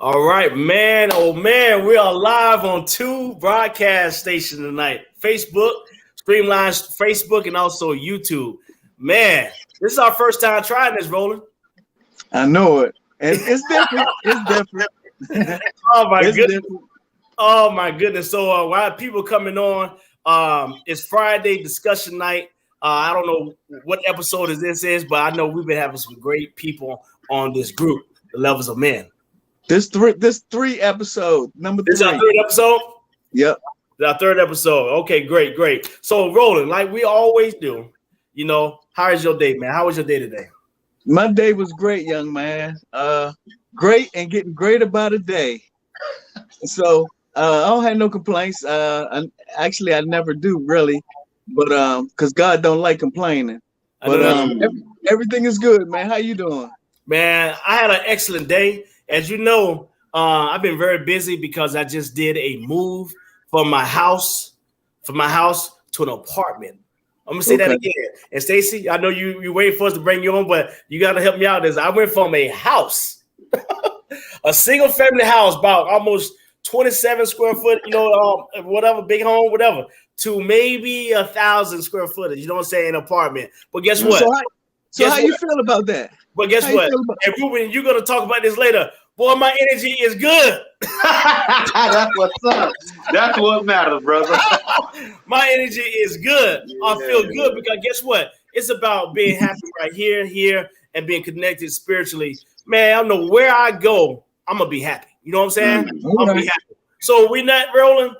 All right, man. Oh, man. We are live on two broadcast stations tonight. Facebook, Streamline Facebook, and also YouTube. Man, this is our first time trying this, Roland. I know it. It's different. It's different. Oh, my It's goodness. different. Oh, my goodness. So, while people coming on, it's Friday discussion night. I don't know what episode this is, but I know we've been having some great people on this group, The Levels of Men. This three episode number This is our three. third episode? Yep. Our third episode. Okay, great. So, Roland, like we always do, how is your day, man? How was your day today? My day was great, young man. Great and getting greater by the day. So I don't have no complaints. I never do really, but because God don't like complaining. But everything is good, man. How you doing? Man, I had an excellent day. As you know, I've been very busy because I just did a move from my house to an apartment. I'm gonna say that again. And Stacy, I know you waiting for us to bring you on, but you got to help me out. I went from a house, a single family house, about almost 27 square foot, whatever, big home, whatever, to maybe 1,000 square footage. You know what I'm saying? An apartment. But guess what? So how you feel about that? But guess what? And Ruben, you're gonna talk about this later. Boy, my energy is good. That's what's up. That's what matters, brother. My energy is good. I feel good because guess what? It's about being happy right here, and being connected spiritually. Man, I don't know where I go, I'm gonna be happy. You know what I'm saying? I'm gonna be happy. So we not rolling.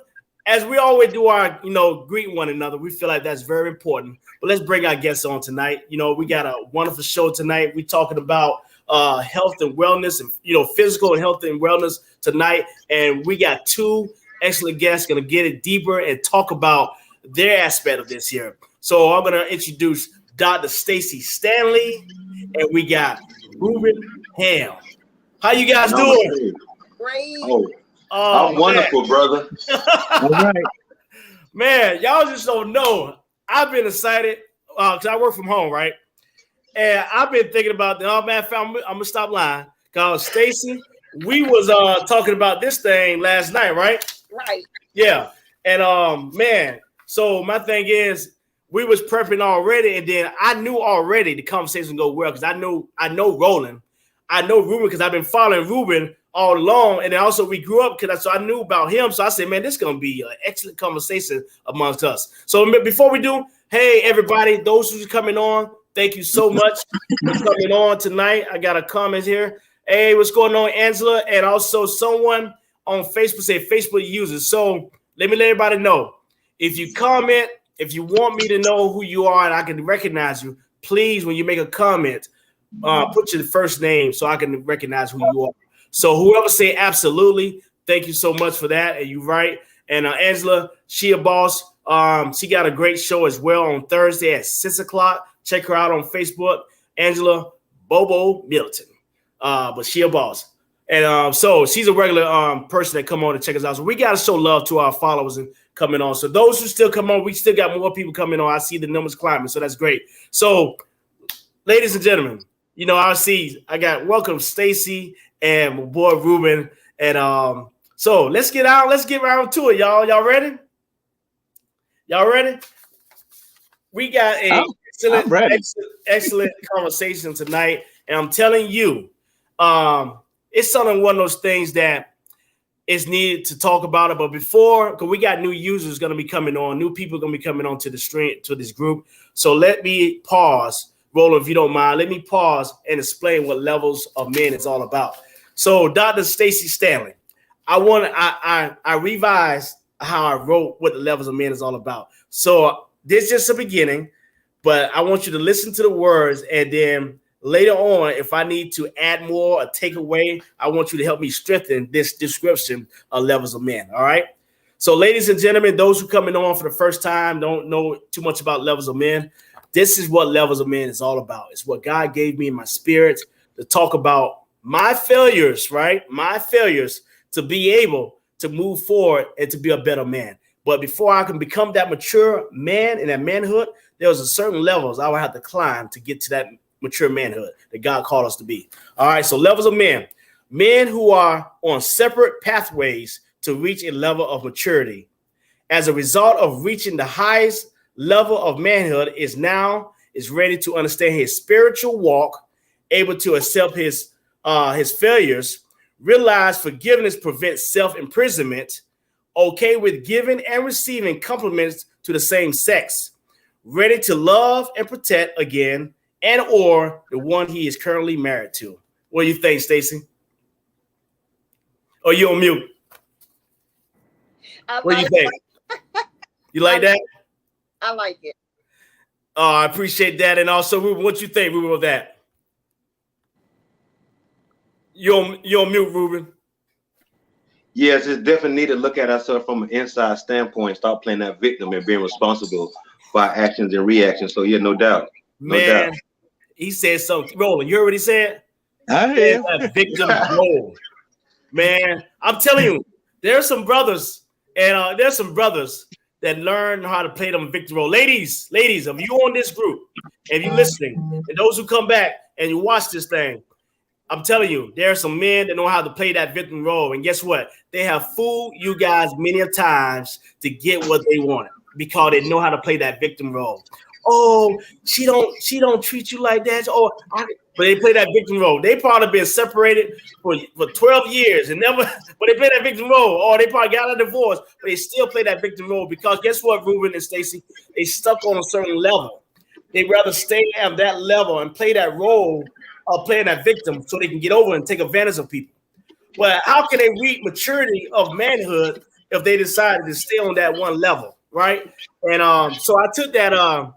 As we always do our, greet one another, we feel like that's very important. But let's bring our guests on tonight. We got a wonderful show tonight. We're talking about health and wellness and, physical and health and wellness tonight. And we got two excellent guests going to get it deeper and talk about their aspect of this here. So I'm going to introduce Dr. Stacy Stanley, and we got Ruben Ham. How you guys doing? Great. I'm wonderful, brother. All right. Man, y'all just don't know. I've been excited because I work from home, right? And I've been thinking about I'm gonna stop lying. Cause Stacy, we was talking about this thing last night, right? Right. Yeah. And man, so my thing is we was prepping already, and then I knew already the conversation would go well because I know Roland. I know Ruben because I've been following Ruben all along, and then also we grew up so I knew about him. So I said, man, this is gonna be an excellent conversation amongst us. So before we do, hey everybody, those who's coming on, thank you so much for coming on tonight. I got a comment here. Hey, what's going on, Angela? And also someone on Facebook say Facebook users. So let everybody know. If you comment, if you want me to know who you are and I can recognize you, please, when you make a comment, put your first name so I can recognize who you are. So whoever say absolutely, thank you so much for that. And you're right. And Angela, she a boss. She got a great show as well on Thursday at 6:00. Check her out on Facebook, Angela Bobo Milton. But she a boss. And so she's a regular person that come on and check us out. So we got to show love to our followers and coming on. So those who still come on, we still got more people coming on. I see the numbers climbing. So that's great. So ladies and gentlemen, I got welcome Stacy and my boy Ruben. And so let's get around to it, y'all. Y'all ready? We got a excellent conversation tonight. And I'm telling you, it's one of those things that is needed to talk about it. But before, because we got new users going to be coming on, new people going to be coming on to the stream, to this group. So let me pause. Roland, if you don't mind, let me pause and explain what Levels of Men is all about. So, Dr. Stacy Stanley, I revised how I wrote what the Levels of Men is all about. So this is just a beginning, but I want you to listen to the words, and then later on, if I need to add more or take away, I want you to help me strengthen this description of Levels of Men. All right. So, ladies and gentlemen, those who coming on for the first time don't know too much about Levels of Men. This is what Levels of Men is all about. It's what God gave me in my spirit to talk about my failures, right? My failures to be able to move forward and to be a better man. But before I can become that mature man in that manhood, there was a certain levels I would have to climb to get to that mature manhood that God called us to be. All right, so Levels of Men. Men who are on separate pathways to reach a level of maturity. As a result of reaching the highest level of manhood, is ready to understand his spiritual walk, able to accept his failures, realize forgiveness prevents self-imprisonment, okay with giving and receiving compliments to the same sex, ready to love and protect again, and or the one he is currently married to. What do you think, Stacy? Oh, you on mute? What do you think? You like that? I like it. Oh, I appreciate that. And also, Ruben, what you think, Ruben, of that? You're on mute, Ruben. Yes, it's definitely need to look at ourselves from an inside standpoint, stop playing that victim and being responsible for our actions and reactions. So yeah, no doubt. Man, he said something. Roland, you heard what he said? I hear That victim role. Man, I'm telling you, there's some brothers, and there's some brothers that learn how to play them victim role. Ladies, if you on this group, if you listening, and those who come back and you watch this thing, I'm telling you, there are some men that know how to play that victim role. And guess what? They have fooled you guys many a times to get what they wanted because they know how to play that victim role. Oh, she don't treat you like that. But they play that victim role. They probably been separated for 12 years and never, but they play that victim role. Or they probably got a divorce, but they still play that victim role because guess what, Ruben and Stacy? They stuck on a certain level. They'd rather stay at that level and play that role of playing that victim so they can get over and take advantage of people. Well, how can they reach maturity of manhood if they decided to stay on that one level, right? And so I took that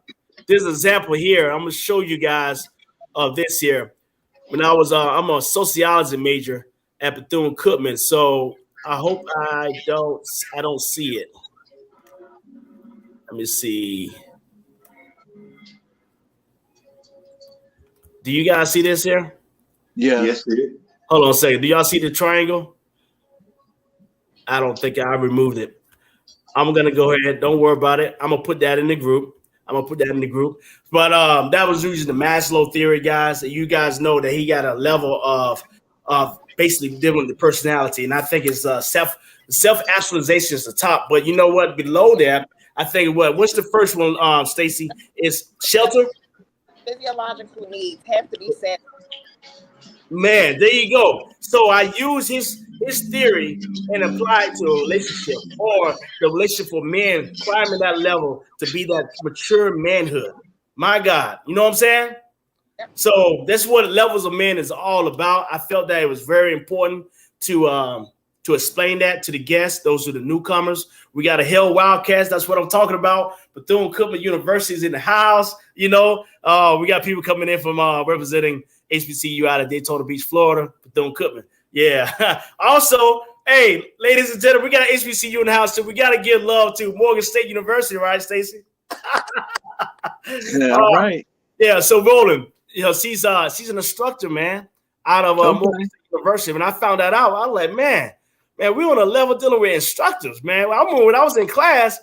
this example here. I'm gonna show you guys of this here. When I was I'm a sociology major at Bethune-Cookman, so I hope I don't see it. Let me see. Do you guys see this here? Yeah. Yes, it is. Hold on a second. Do y'all see the triangle? I don't think I removed it. I'm going to go ahead. Don't worry about it. I'm going to put that in the group. But that was using the Maslow theory, guys. You guys know that he got a level of basically dealing with the personality. And I think it's self-actualization is the top. But you know what? Below that, I think what's the first one, Stacy? Is shelter. Physiological needs have to be set. Man, there you go. So I use his theory and apply it to a relationship or the relationship for men climbing that level to be that mature manhood. My God, you know what I'm saying? So that's what levels of men is all about. I felt that it was very important to explain that to the guests. Those are the newcomers. We got a Hell Wildcats. That's what I'm talking about. Bethune-Cookman University is in the house. You know, we got people coming in from representing HBCU out of Daytona Beach, Florida. Bethune-Cookman. Yeah. Also, hey, ladies and gentlemen, we got an HBCU in the house too. We got to give love to Morgan State University, right, Stacy? Yeah, right. Yeah. So Roland, you know, she's an instructor, man, out of Morgan State University. When I found that out, I was like, man, we on a level dealing with instructors, man. I remember when I was in class,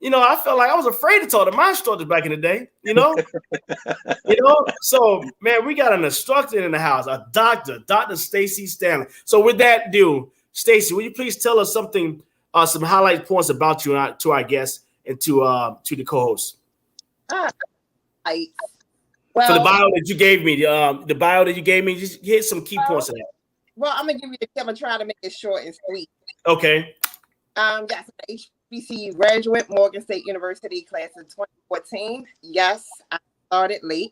you know, I felt like I was afraid to talk to my instructors back in the day, you know? So, man, we got an instructor in the house, a doctor, Dr. Stacy Stanley. So with that, Stacy, will you please tell us something, some highlight points about you to our guests and to the co-hosts? Well, for the bio that you gave me, just hit some key points of that. Well, I'm gonna give you the tip and try to make it short and sweet. Okay. Yes, HBCU graduate, Morgan State University, class of 2014. Yes, I started late.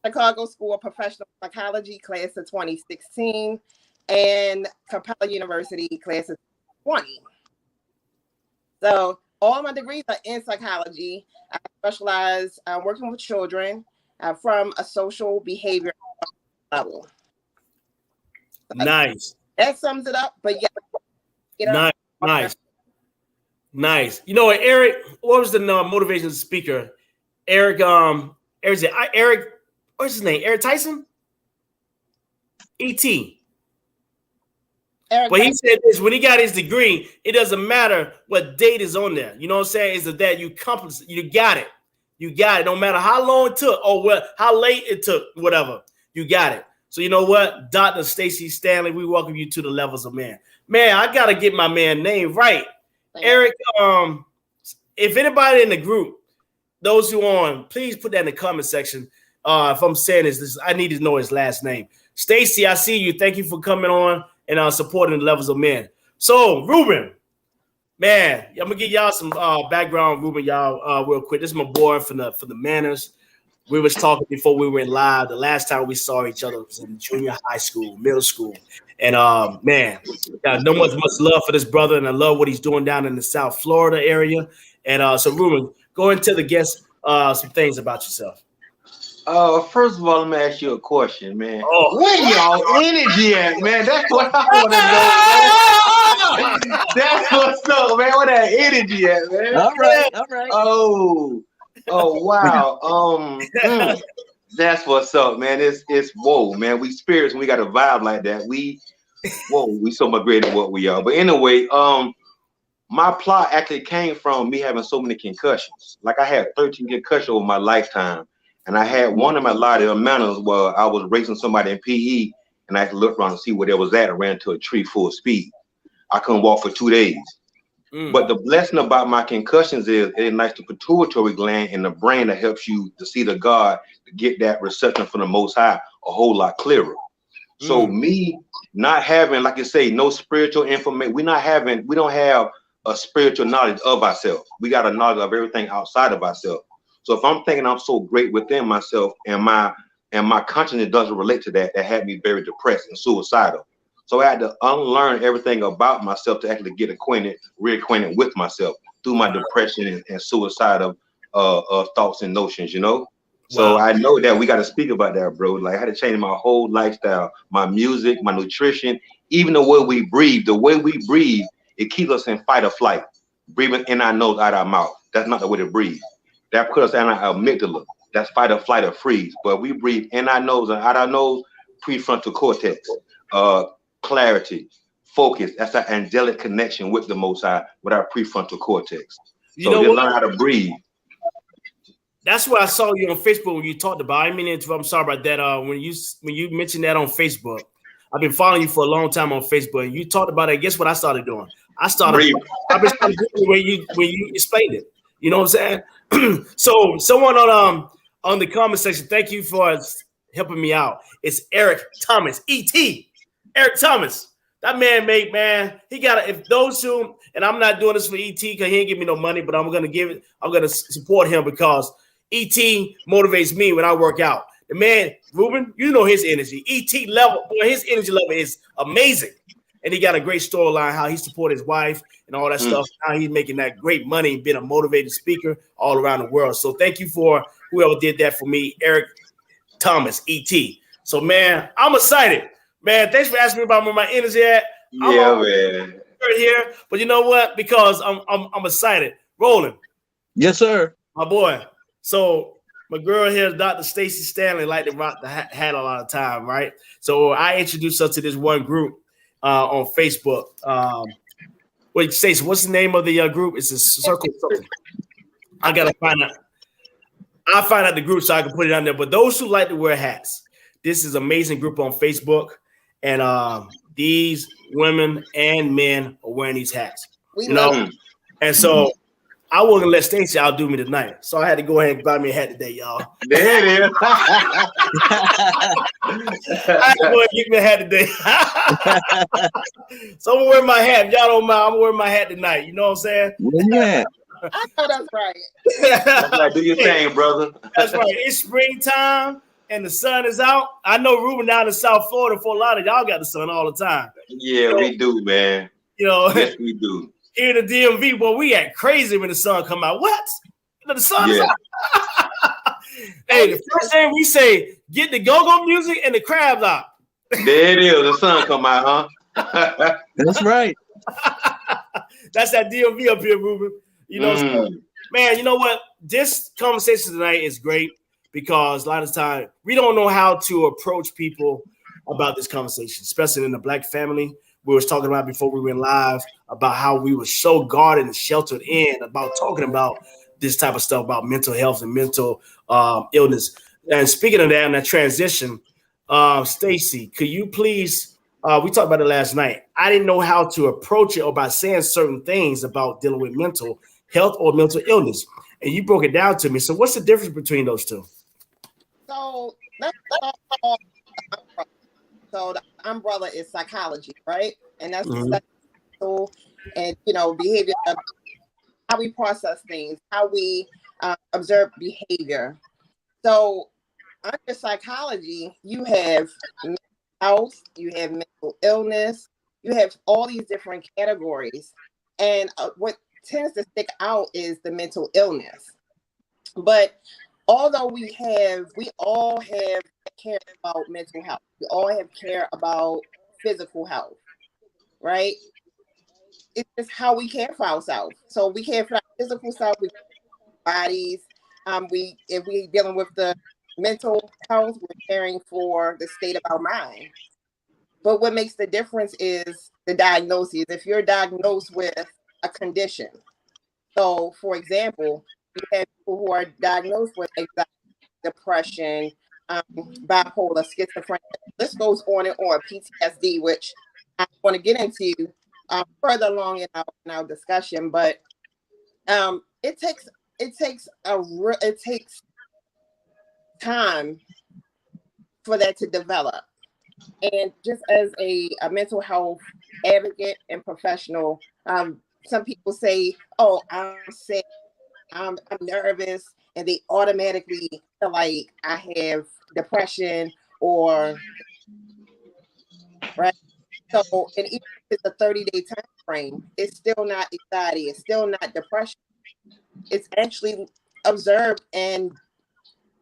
Chicago School of Professional Psychology, class of 2016, and Capella University, class of 2020. So all my degrees are in psychology. I specialize working with children from a social behavior level. Nice. That sums it up. But yeah, nice. You know what, Eric? What was the motivation speaker? Eric. Eric. What's his name? Eric Tyson. E.T. But he said this when he got his degree, it doesn't matter what date is on there. You know what I'm saying? Is that you got it. You got it. No matter how long it took or how late it took, whatever. You got it. So you know what, Dr. Stacy Stanley, we welcome you to the Levels of Man. Man, I gotta get my man name right. Eric, if anybody in the group, those who on, please put that in the comment section. If I'm saying this, I need to know his last name. Stacy, I see you. Thank you for coming on and supporting the Levels of Men. So, Ruben, man, I'm gonna give y'all some background, Ruben, y'all, real quick. This is my boy for the Manners. We was talking before we went live. The last time we saw each other was in junior high school, middle school. And man, got no much love for this brother, and I love what he's doing down in the South Florida area. And so, Ruben, go and tell the guests some things about yourself. First of all, let me ask you a question, man. Where y'all energy at, man? That's what I want to know. That's what's up, man. Where that energy at, man? All right. Oh, wow. That's what's up, man. It's whoa, man. We spirits, we got a vibe like that. We so much greater than what we are. But anyway, my plot actually came from me having so many concussions. Like I had 13 concussions over my lifetime. And I had one of my lot of manners where I was racing somebody in PE, and I had to look around and see where they was at and ran to a tree full speed. I couldn't walk for 2 days. But the blessing about my concussions is it ignites the pituitary gland in the brain that helps you to see the God, to get that reception from the Most High a whole lot clearer. So me not having, like you say, no spiritual information, we don't have a spiritual knowledge of ourselves. We got a knowledge of everything outside of ourselves. So if I'm thinking I'm so great within myself and my consciousness doesn't relate to that, that had me very depressed and suicidal. So I had to unlearn everything about myself to actually get reacquainted with myself through my depression and suicidal thoughts and notions, you know? So I know that we got to speak about that, bro. Like I had to change my whole lifestyle, my music, my nutrition, even the way we breathe. The way we breathe, it keeps us in fight or flight. Breathing in our nose, out our mouth. That's not the way to breathe. That puts us in our amygdala. That's fight or flight or freeze. But we breathe in our nose and out our nose, prefrontal cortex, clarity, focus. That's our angelic connection with the Most High, with our prefrontal cortex. So you learn how to breathe. That's what I saw you on Facebook when you talked about. I mean, I'm sorry about that. When you mentioned that on Facebook, I've been following you for a long time on Facebook. And you talked about it. Guess what I started doing? I've been doing when you explained it. You know what I'm saying? So someone on the comment section, thank you for helping me out. It's Eric Thomas, E.T. Eric Thomas. That man, he got it. If those two, and I'm not doing this for E.T. because he ain't give me no money, but I'm gonna support him because E.T. motivates me when I work out. The man, Ruben, you know his energy. E.T. level, boy, his energy level is amazing. And he got a great storyline, how he supported his wife and all that stuff. How he's making that great money and being a motivated speaker all around the world. So thank you for whoever did that for me, Eric Thomas, E.T. So, man, I'm excited. Man, thanks for asking me about where my energy at. Yeah, man. Right here. But you know what? Because I'm excited. Roland. Yes, sir. My boy. So my girl here, Dr. Stacy Stanley, like to rock the hat a lot of time, right? So I introduced her to this one group on Facebook. Wait, Stacey, what's the name of the group? It's a circle. I gotta find out. I'll find out the group so I can put it on there. But those who like to wear hats, this is an amazing group on Facebook, and these women and men are wearing these hats. We know. And so I wasn't gonna let Stacey outdo me tonight, so I had to go ahead and buy me a hat today, y'all. There it is. I had to go ahead and get me a hat today. So I'm gonna wear my hat. If y'all don't mind, I'm gonna wear my hat tonight. You know what I'm saying? Yeah. I know that's right. That's right. Do your thing, brother. That's right. It's springtime and the sun is out. I know Ruben down in South Florida, for a lot of y'all got the sun all the time. Yeah, we do, man. You know, yes, we do. Here in the DMV, boy, we act crazy when the sun come out. What? The sun is out. Hey, the first thing we say, get the go-go music and the crabs out. There it is. The sun come out, huh? That's right. That's that DMV up here, Ruben. You know, so, man, you know what? This conversation tonight is great because a lot of time we don't know how to approach people about this conversation, especially in the Black family. We was talking about before we went live about how we were so guarded and sheltered in about talking about this type of stuff about mental health and mental illness. And speaking of that, and that transition, Stacy, could you please? We talked about it last night. I didn't know how to approach it or by saying certain things about dealing with mental health or mental illness, and you broke it down to me. So, what's the difference between those two? So let's talk about the umbrella. So the umbrella is psychology, right? And that's the study of and behavior, how we process things, how we observe behavior. So under psychology, you have mental health, you have mental illness, you have all these different categories. And what tends to stick out is the mental illness. But although we all have care about mental health, we all have care about physical health, right? It's just how we care for ourselves. So we care for our physical self, we care for our bodies. If we're dealing with the mental health, we're caring for the state of our mind. But what makes the difference is the diagnosis. If you're diagnosed with a condition, so for example, you have people who are diagnosed with anxiety, depression, bipolar, schizophrenia. This goes on and on. PTSD, which I want to get into further along in our discussion, but it takes time for that to develop. And just as a mental health advocate and professional, some people say, "Oh, I'm sick, I'm nervous," and they automatically feel like I have depression or right. So, and even if it's a 30-day time frame, it's still not anxiety, it's still not depression. It's actually observed, and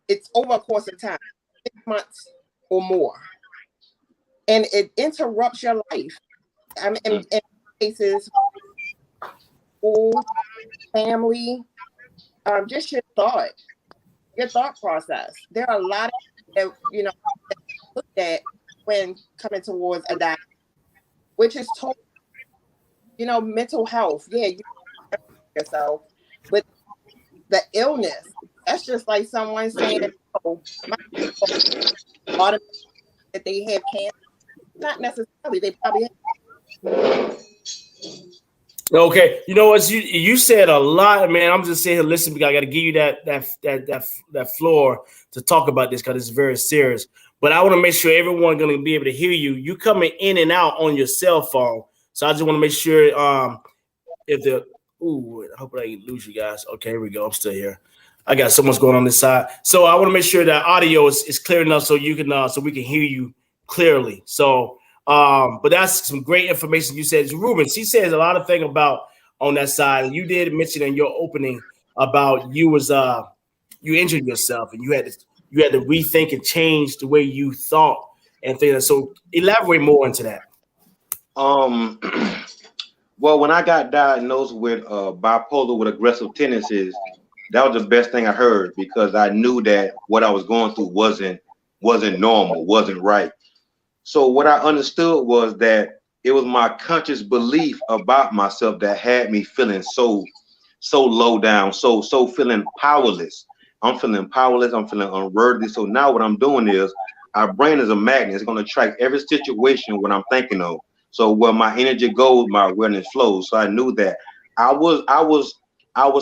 it's over a course of time, 6 months or more, and it interrupts your life. I mean, in cases, school, family, just your thought process. There are a lot of that looked at when coming towards a diet, which is total, mental health. Yeah, you yourself, but the illness, that's just like someone saying, "Oh, my that they have cancer." Not necessarily. They probably have. Okay, as you said a lot, man. I'm just sitting here listening because I got to give you that floor to talk about this because it's very serious. But I want to make sure everyone's going to be able to hear you. You coming in and out on your cell phone, so I just want to make sure if the I hope I didn't lose you guys. Okay, here we go. I'm still here. I got so much going on this side, so I want to make sure that audio is clear enough so you can so we can hear you clearly. So. But that's some great information you said. Ruben, she says a lot of things about on that side. And you did mention in your opening about you injured yourself and you had to rethink and change the way you thought and things. So elaborate more into that. Well, when I got diagnosed with bipolar with aggressive tendencies, that was the best thing I heard because I knew that what I was going through wasn't normal, wasn't right. So what I understood was that it was my conscious belief about myself that had me feeling so low down, so feeling powerless. I'm feeling powerless. I'm feeling unworthy. So now what I'm doing is our brain is a magnet. It's going to attract every situation what I'm thinking of. So where my energy goes, my awareness flows. So I knew that I was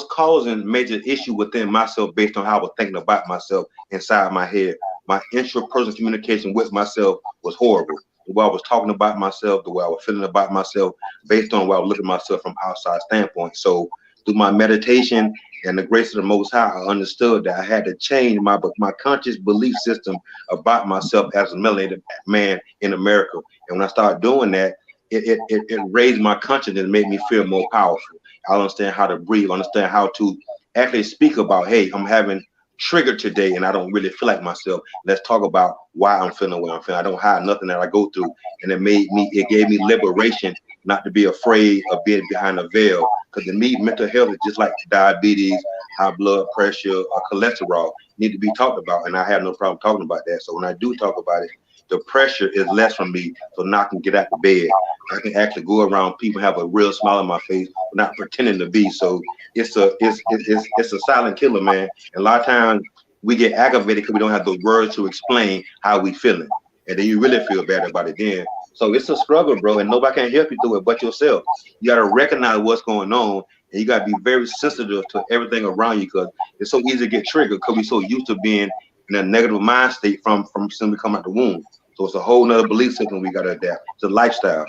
causing major issue within myself based on how I was thinking about myself inside my head. My intrapersonal communication with myself was horrible. The way I was talking about myself, the way I was feeling about myself, based on the way I was looking at myself from outside standpoint. So through my meditation and the grace of the Most High, I understood that I had to change my conscious belief system about myself as a melanated man in America. And when I started doing that, it raised my consciousness and made me feel more powerful. I understand how to breathe, understand how to actually speak about, hey, I'm having triggered today and I don't really feel like myself. Let's talk about why I'm feeling the way I'm feeling. I don't hide nothing that I go through. And it gave me liberation not to be afraid of being behind a veil. Because to me, mental health is just like diabetes, high blood pressure, or cholesterol. Need to be talked about. And I have no problem talking about that. So when I do talk about it, the pressure is less from me. So now I can get out of bed. I can actually go around people, have a real smile on my face, not pretending to be. So it's a silent killer, man. And a lot of times we get aggravated because we don't have the words to explain how we feeling. and then you really feel bad about it then. So it's a struggle, bro, and nobody can help you through it but yourself. You got to recognize what's going on, and you got to be very sensitive to everything around you, because it's so easy to get triggered because we're so used to being in a negative mind state from simply coming out the womb. So it's a whole nother belief system we got to adapt. It's a lifestyle.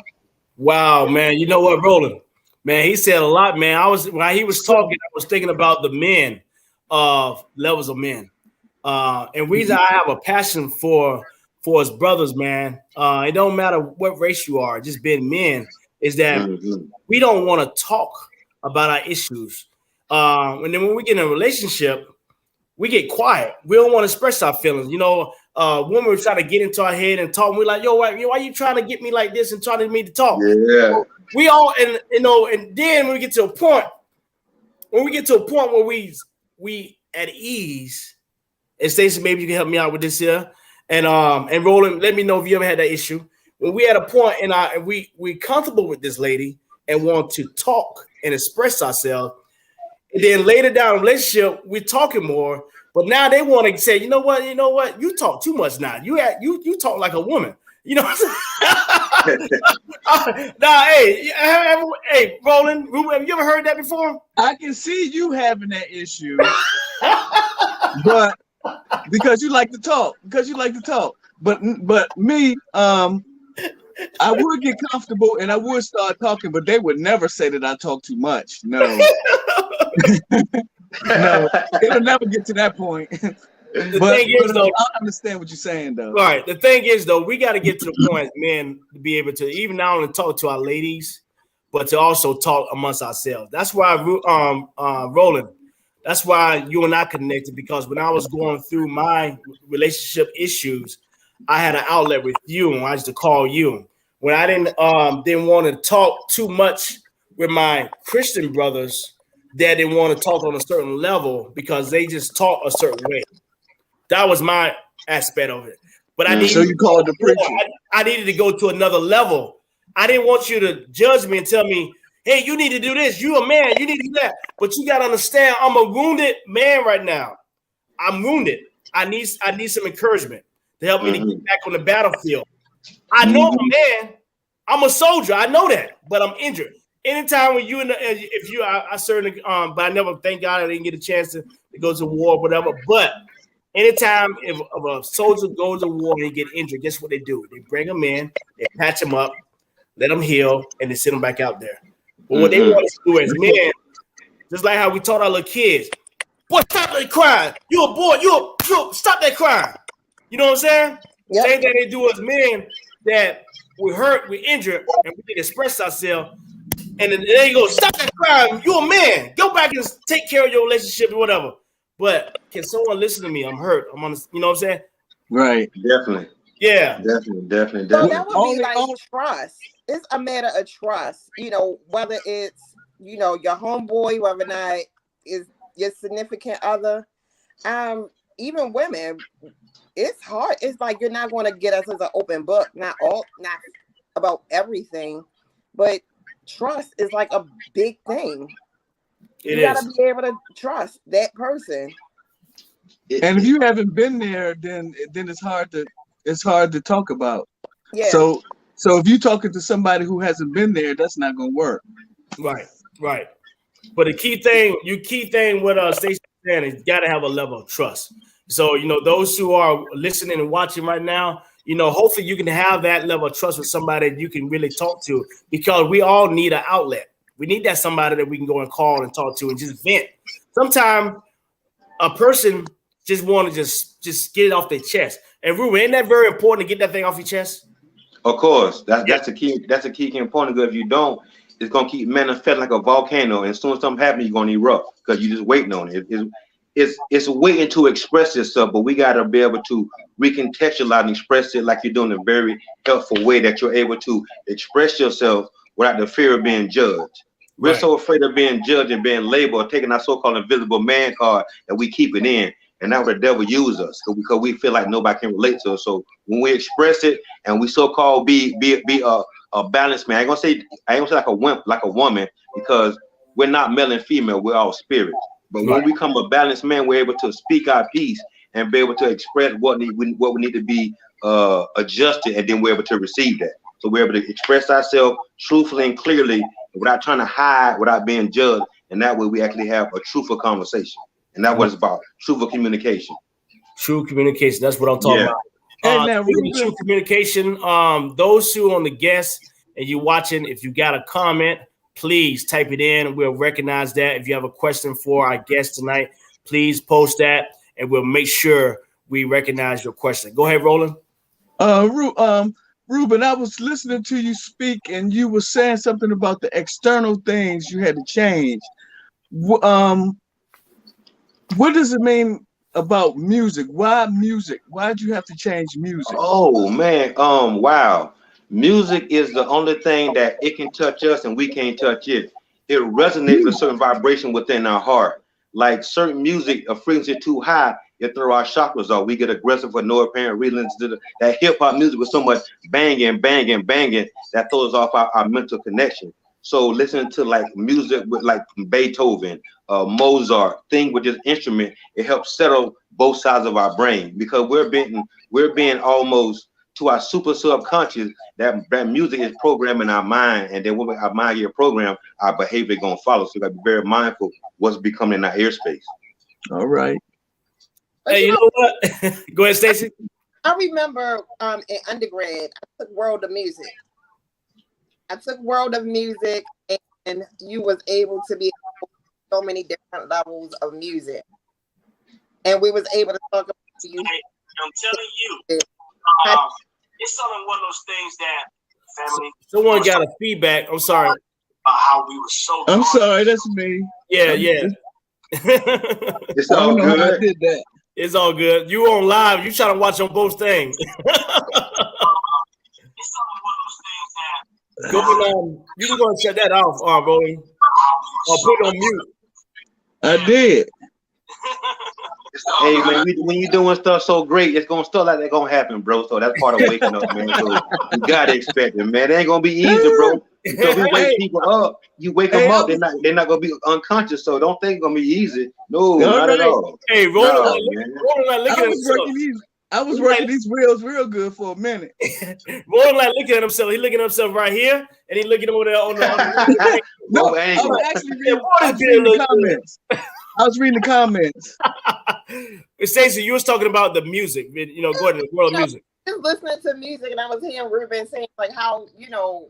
Wow, man. You know what, Roland? Man, he said a lot, man. While he was talking, I was thinking about the men of levels of men. And reason I have a passion for his brothers, man. It don't matter what race you are, just being men, is that we don't want to talk about our issues. And then when we get in a relationship, we get quiet. We don't want to express our feelings. You know, when we try to get into our head and talk, we're like, yo, why you trying to get me like this and trying to me to talk? Yeah. We all, and you know, and then when we get to a point where we at ease, and Stacey, maybe you can help me out with this here. And Roland, let me know if you ever had that issue. When we at a point and we comfortable with this lady and want to talk and express ourselves, and then later down in the relationship, we're talking more, but now they want to say, you know what, you talk too much now. You talk like a woman. You know what I'm saying? Nah, hey, Roland, have you ever heard that before? I can see you having that issue, but because you like to talk. But me, I would get comfortable and I would start talking, but they would never say that I talk too much. No. No, it'll never get to that point. I understand what you're saying, though. All right. The thing is, though, we got to get to the point, man, to be able to even not only talk to our ladies, but to also talk amongst ourselves. That's why, Roland, that's why you and I connected, because when I was going through my relationship issues, I had an outlet with you, and I used to call you. When I didn't want to talk too much with my Christian brothers, that didn't want to talk on a certain level because they just talk a certain way. That was my aspect of it. But I needed, so you called the preacher. I needed to go to another level. I didn't want you to judge me and tell me, hey, you need to do this. You a man. You need to do that. But you got to understand, I'm a wounded man right now. I'm wounded. I need some encouragement to help me to get back on the battlefield. I know I'm a man. I'm a soldier. I know that, but I'm injured. Anytime when I certainly, but I never, thank God I didn't get a chance to go to war or whatever. But anytime if a soldier goes to war and he get injured, guess what they do? They bring him in, they patch him up, let him heal, and they send him back out there. But what they want to do as men, just like how we taught our little kids, boy, stop that crying. You a boy, you stop that crying. You know what I'm saying? Yep. Same thing they do as men, that we're hurt, we're injured, and we can express ourselves. And then they go, stop that crying. You're a man. Go back and take care of your relationship or whatever. But can someone listen to me? I'm hurt. I'm on the, you know what I'm saying? Right. Definitely. Yeah. Definitely. So that would be like trust. It's a matter of trust. You know, whether it's, you know, your homeboy, whether or not is your significant other. Even women, it's hard. It's like you're not going to get us as an open book. Not about everything, but trust is like a big thing. You gotta be able to trust that person. And if you haven't been there, then it's hard to talk about. Yeah. So if you're talking to somebody who hasn't been there, that's not gonna work. Right. But the key thing with Stacey saying is you gotta have a level of trust. So you know, those who are listening and watching right now, you know, hopefully you can have that level of trust with somebody that you can really talk to, because we all need an outlet. We need that somebody that we can go and call and talk to and just vent. Sometimes a person just want to just get it off their chest. And Ruben, ain't that very important to get that thing off your chest? Of course, that's a key. That's a key component. Because if you don't, it's gonna keep manifesting like a volcano, and as soon as something happens, you're gonna erupt because you're just waiting on it. It's waiting to express yourself, but we gotta be able to recontextualize and express it like you're doing a very helpful way that you're able to express yourself without the fear of being judged. We're so afraid of being judged and being labeled, taking our so-called invisible man card, and we keep it in. And now the devil uses us because we feel like nobody can relate to us. So when we express it and we so-called be a balanced man, I ain't gonna say like a wimp, like a woman, because we're not male and female, we're all spirits. But when we become a balanced man, we're able to speak our piece and be able to express what we need to be adjusted, and then we're able to receive that. So we're able to express ourselves truthfully and clearly without trying to hide, without being judged. And that way we actually have a truthful conversation. And that's what it's about, truthful communication. True communication. That's what I'm talking about. And now, True communication. Those who on the guests and you watching, if you got a comment, please type it in. We'll recognize that. If you have a question for our guest tonight, please post that, and we'll make sure we recognize your question. Go ahead, Roland. Ruben, I was listening to you speak, and you were saying something about the external things you had to change. What does it mean about music? Why music? Why'd you have to change music? Oh man, wow. Music is the only thing that it can touch us and we can't touch it. It resonates with a certain vibration within our heart. Like certain music, a frequency too high, it throw our chakras off. We get aggressive for no apparent reason. That hip hop music with so much banging that throws off our mental connection. So listening to like music with like Beethoven, Mozart, thing with this instrument, it helps settle both sides of our brain, because we're being almost to our super subconscious that music is programming our mind, and then when our mind get programmed, our behavior gonna follow. So we gotta be very mindful what's becoming in our airspace. All right. Hey, you know what? Go ahead, Stacey. I remember in undergrad, I took World of Music. And you was able to be so many different levels of music. And we was able to talk about you. I'm telling you, it's something one of those things that family. Someone got a feedback. I'm sorry. About how we were so. I'm sorry, that's me. Yeah. It's all good. I did that. It's all good. You on live. You trying to watch on both things. Go on. You can go and shut that off, Rolling. Or put it on mute. I did. Hey man, when you're doing stuff so great, it's gonna stuff like that gonna happen, bro. So that's part of waking up, man. So you gotta expect it, man. It ain't gonna be easy, bro. So we wake people up. You wake them up, they're not gonna be unconscious. So don't think it's gonna be easy. No, not at all. Hey, Rolling, I was working these wheels real good for a minute. Rolling like looking at himself. He looking at himself right here, and he looking over there on the. No, I was actually reading the comments. I was reading the comments. Stacey, you was talking about the music, you know, going to the world of music. Just listening to music, and I was hearing Ruben saying like how, you know,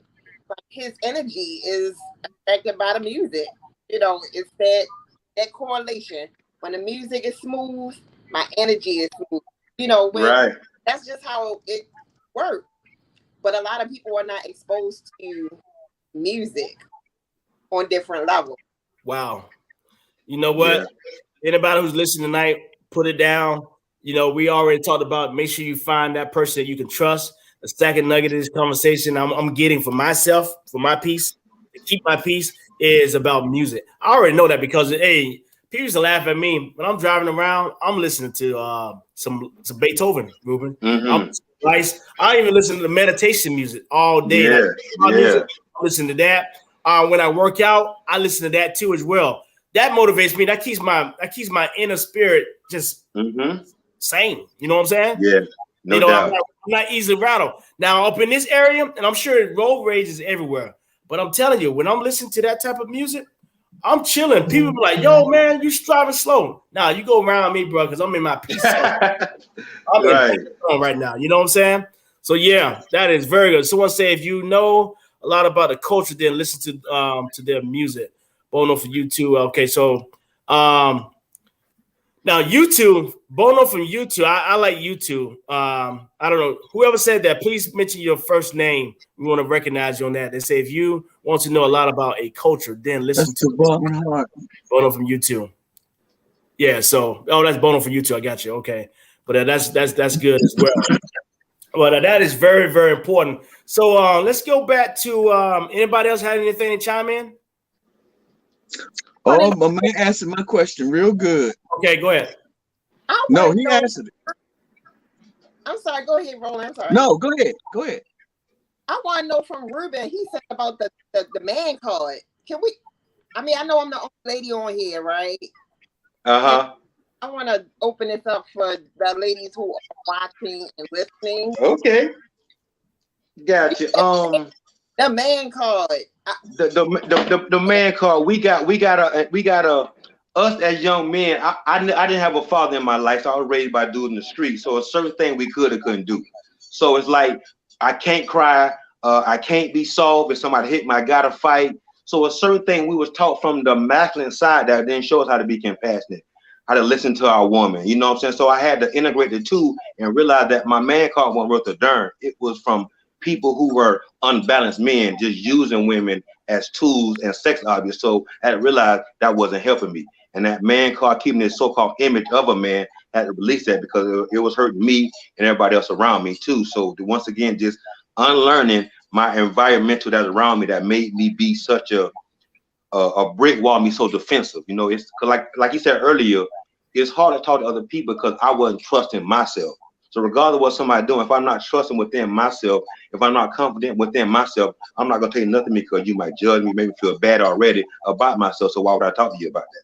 like his energy is affected by the music. You know, it's that correlation. When the music is smooth, my energy is smooth. You know, that's just how it works. But a lot of people are not exposed to music on different levels. Wow. You know what? Anybody who's listening tonight, put it down. You know, we already talked about, make sure you find that person that you can trust. The second nugget of this conversation I'm getting for myself, for my peace, to keep my peace, is about music. I already know that because, hey, people used to laugh at me when I'm driving around. I'm listening to some Beethoven, Ruben. I even listen to the meditation music all day. I listen to that. When I work out, I listen to that too as well. That motivates me. That keeps my inner spirit just sane. You know what I'm saying? Yeah, no doubt. I'm not easily rattled. Now up in this area, and I'm sure road rage is everywhere. But I'm telling you, when I'm listening to that type of music, I'm chilling. People be like, "Yo, man, you driving slow." Now you go around me, bro, because I'm in my peace zone. I'm in peace zone right now. You know what I'm saying? So yeah, that is very good. Someone say if you know a lot about the culture, then listen to their music. Bono for U2. Okay, so now U2, Bono from U2. I like U2. I don't know. Whoever said that, please mention your first name. We want to recognize you on that. They say if you want to know a lot about a culture, then listen to Bono from U2. Yeah, so that's Bono from U2. I got you. Okay. But that's good as well. But that is very, very important. So let's go back to anybody else had anything to chime in? Oh, my man answered my question real good. Okay, go ahead. No, he answered it. I'm sorry. Go ahead, Roland. I'm sorry. No, go ahead. I want to know from Ruben. He said about the man card. Can we? I mean, I know I'm the only lady on here, right? I want to open this up for the ladies who are watching and listening. Okay, gotcha. The man card. The man card. We got a us as young men. I didn't have a father in my life, so I was raised by dudes in the street. So a certain thing we could or couldn't do. So it's like I can't cry. I can't be soft. If somebody hit me, I gotta fight. So a certain thing we was taught from the masculine side that didn't show us how to be compassionate, how to listen to our woman. You know what I'm saying? So I had to integrate the two and realize that my man card wasn't worth a darn. It was from people who were unbalanced men, just using women as tools and sex objects. So I had to realize that wasn't helping me. And that man card, keeping this so-called image of a man, had to release that because it was hurting me and everybody else around me too. So once again, just unlearning my environmental that's around me that made me be such a brick wall, me so defensive. You know, it's like you said earlier, it's hard to talk to other people because I wasn't trusting myself. So regardless of what somebody's doing, if I'm not trusting within myself, if I'm not confident within myself, I'm not gonna tell you nothing because you might judge me, make me feel bad already about myself. So why would I talk to you about that?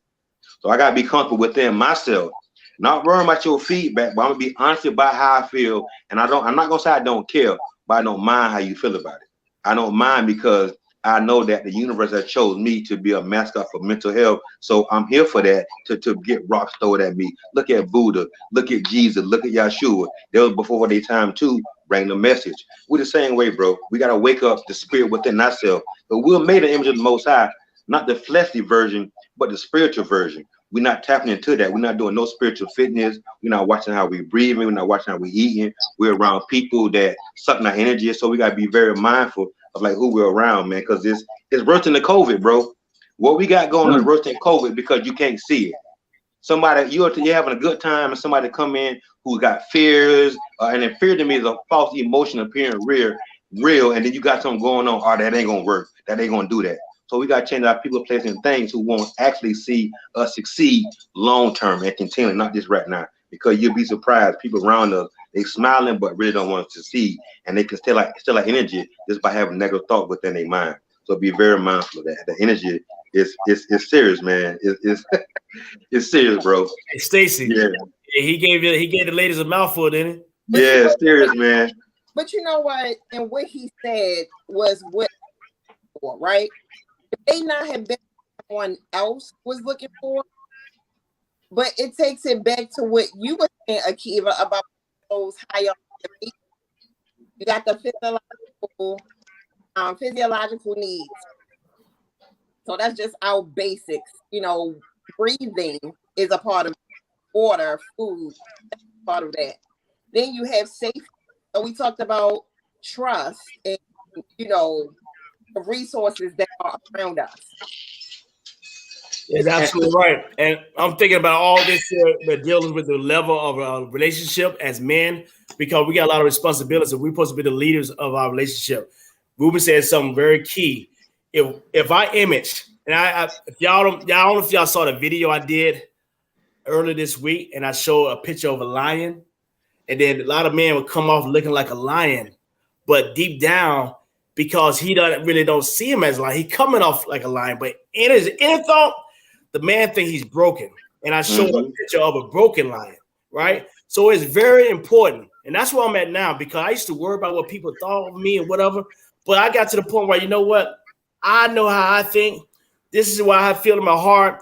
So I gotta be comfortable within myself, not worrying about your feedback, but I'm gonna be honest about how I feel. And I'm not gonna say I don't care, but I don't mind how you feel about it. I don't mind because I know that the universe has chose me to be a mascot for mental health. So I'm here for that, to get rocks thrown at me. Look at Buddha, look at Jesus, look at Yeshua. They was before their time too, bring the message. We're the same way, bro. We got to wake up the spirit within ourselves. But we're made an image of the Most High, not the fleshly version, but the spiritual version. We're not tapping into that. We're not doing no spiritual fitness. We're not watching how we breathing. We're not watching how we eating. We're around people that suck our energy. So we got to be very mindful of like who we're around, man, because it's worse than the COVID, bro. What we got going on is worse than COVID because you can't see it. Somebody, you're having a good time and somebody come in who got fears, and then fear to me is a false emotion appearing real, and then you got something going on, that ain't gonna work, that ain't gonna do that. So we got to change our people, places, and things who won't actually see us succeed long term and continue, not just right now. Because you'll be surprised, people around us, they smiling but really don't want us to see, and they can still like energy just by having negative thought within their mind. So be very mindful of that. The energy is serious, man. It's serious, bro. Hey, Stacy. Yeah. He gave the ladies a mouthful, didn't he? Yeah, serious, man. But you know what? And what he said was what, right? If they not have been someone else was looking for, but it takes it back to what you were saying, Akiva, about those higher. You got the physiological needs. So that's just our basics. You know, breathing is a part of water, food, that's part of that. Then you have safety. So we talked about trust and, you know, the resources that are around us. That's absolutely right. And I'm thinking about all this that dealing with the level of a relationship as men, because we got a lot of responsibilities. We're supposed to be the leaders of our relationship. Ruben said something very key. If I image, and if y'all don't know if y'all saw the video I did earlier this week, and I showed a picture of a lion, and then a lot of men would come off looking like a lion, but deep down, because he don't see him as a lion, he coming off like a lion, but in his inner thought, the man think he's broken. And I showed a picture of a broken lion, right? So it's very important. And that's where I'm at now, because I used to worry about what people thought of me and whatever. But I got to the point where, you know what? I know how I think. This is what I feel in my heart.